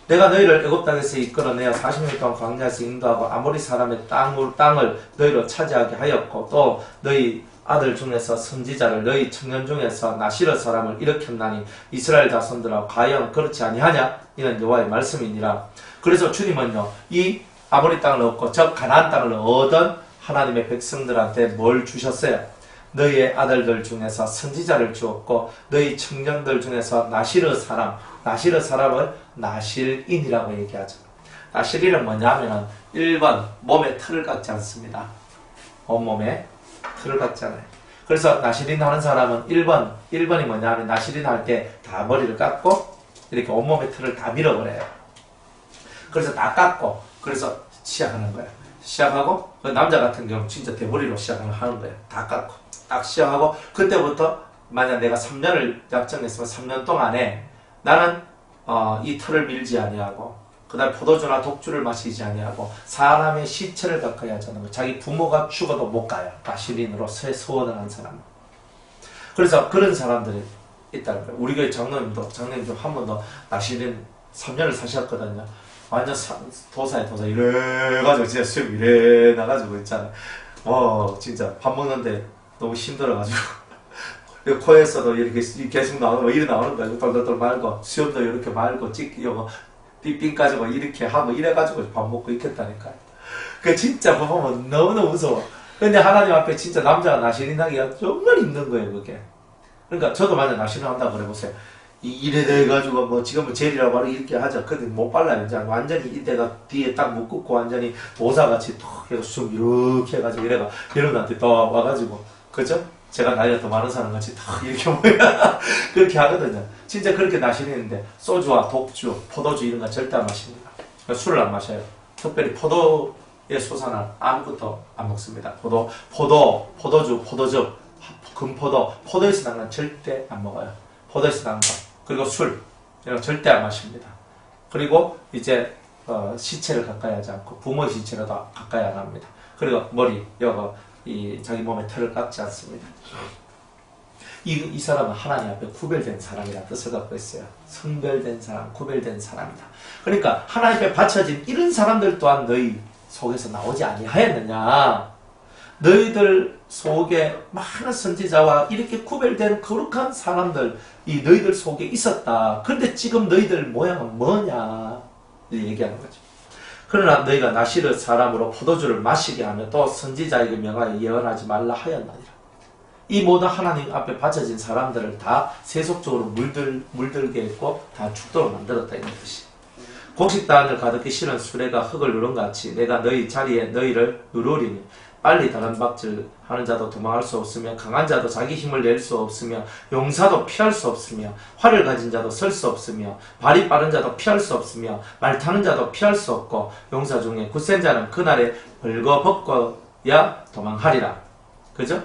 내가 너희를 애굽 땅에서 이끌어내어 40년 동안 광야에서 인도하고 아모리 사람의 땅을 너희로 차지하게 하였고, 또 너희 아들 중에서 선지자를 너희 청년 중에서 나시르 사람을 일으켰나니 이스라엘 자손들아 과연 그렇지 아니하냐? 이는 여호와의 말씀이니라. 그래서 주님은요, 이 아모리 땅을 얻고 즉 가나안 땅을 얻은 하나님의 백성들한테 뭘 주셨어요? 너희의 아들들 중에서 선지자를 주었고 너희 청년들 중에서 나시르 사람을 나실인이라고 얘기하죠. 나실인은 뭐냐면은 1번 몸에 털을 갖지 않습니다. 온몸에 털을 갖잖아요. 그래서 나실인 하는 사람은 1번이 뭐냐면 나실인 할 때 다 머리를 깎고 이렇게 온몸에 털을 다 밀어버려요. 그래서 다 깎고 그래서 시작하는 거예요. 시작하고 그 남자 같은 경우 진짜 대머리로 시작하는 거예요. 다 깎고 딱 시작하고 그때부터 만약 내가 3년을 약정했으면 3년 동안에 나는 이 털을 밀지 아니하고 그 다음에 포도주나 독주를 마시지 아니하고 사람의 시체를 가까이 하지 않는 거예요. 자기 부모가 죽어도 못 가요. 나실인으로 소원을 한 사람. 그래서 그런 사람들이 있다는 거예요. 우리 교회 장로님도 한 번도 나실인 3년을 사셨거든요. 완전 도사에 이래가지고 진짜 수염 이래 나가지고 있잖아요. 진짜 밥 먹는데 너무 힘들어가지고 코에서도 이렇게 계속 나오는 거 이래 나오는 거예요. 돌돌돌 말고 수염도 이렇게 말고 찍고 삐삥까지 이렇게 하고 이래가지고 밥 먹고 있겠다니까요. 그 진짜 보면 너무너무 무서워. 근데 하나님 앞에 진짜 남자가 나실인 하기가 정말 힘든 거예요, 그게. 그러니까 저도 만약 나실인 한다고 그래보세요. 이래 돼가지고 뭐 지금은 젤이라고 말을 이렇게 하죠. 근데 못 발라요. 이제 완전히 이때가 뒤에 딱 묶고 완전히 도사같이 톡 해서 좀 이렇게 해가지고 이래가 여러분한테 또 와가지고 그죠? 제가 나이가 더 많은 사람 같이 탁 이렇게 뭐야 그렇게 하거든요. 진짜 그렇게 나시는데 소주와 독주, 포도주 이런 거 절대 안 마십니다. 술을 안 마셔요. 특별히 포도의 수산은 아무것도 안 먹습니다. 포도주, 포도즙, 금포도, 포도에서 난 건 절대 안 먹어요. 포도에서 난 거. 그리고 술 이런 거 절대 안 마십니다. 그리고 이제 시체를 가까이 하지 않고 부모의 시체라도 가까이 안 합니다. 그리고 머리, 여거 자기 몸에 털을 깎지 않습니다. 이 사람은 하나님 앞에 구별된 사람이라는 뜻을 갖고 있어요. 선별된 사람, 구별된 사람이다. 그러니까 하나님 앞에 바쳐진 이런 사람들 또한 너희 속에서 나오지 아니하였느냐. 너희들 속에 많은 선지자와 이렇게 구별된 거룩한 사람들 이 너희들 속에 있었다. 그런데 지금 너희들 모양은 뭐냐 얘기하는 거죠. 그러나 너희가 나시르 사람으로 포도주를 마시게 하며 또 선지자에게 명하여 예언하지 말라 하였나니라. 이 모든 하나님 앞에 바쳐진 사람들을 다 세속적으로 물들게 했고 다 죽도록 만들었다 이런 뜻이. 곡식단을 가득히 실은 수레가 흙을 누른 같이 내가 너희 자리에 너희를 누르리니 빨리 다른 박질 하는 자도 도망할 수 없으며 강한 자도 자기 힘을 낼 수 없으며 용사도 피할 수 없으며 활을 가진 자도 설 수 없으며 발이 빠른 자도 피할 수 없으며 말 타는 자도 피할 수 없고 용사 중에 굳센 자는 그날에 벌거벗고야 도망하리라. 그죠?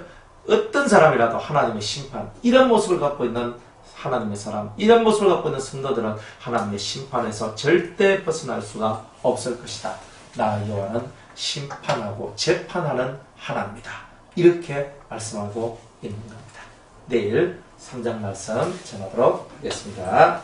어떤 사람이라도 하나님의 심판 이런 모습을 갖고 있는 하나님의 사람 이런 모습을 갖고 있는 성도들은 하나님의 심판에서 절대 벗어날 수가 없을 것이다. 나 여호와는 심판하고 재판하는 하나님이다. 이렇게 말씀하고 있는 겁니다. 내일 3장 말씀 전하도록 하겠습니다.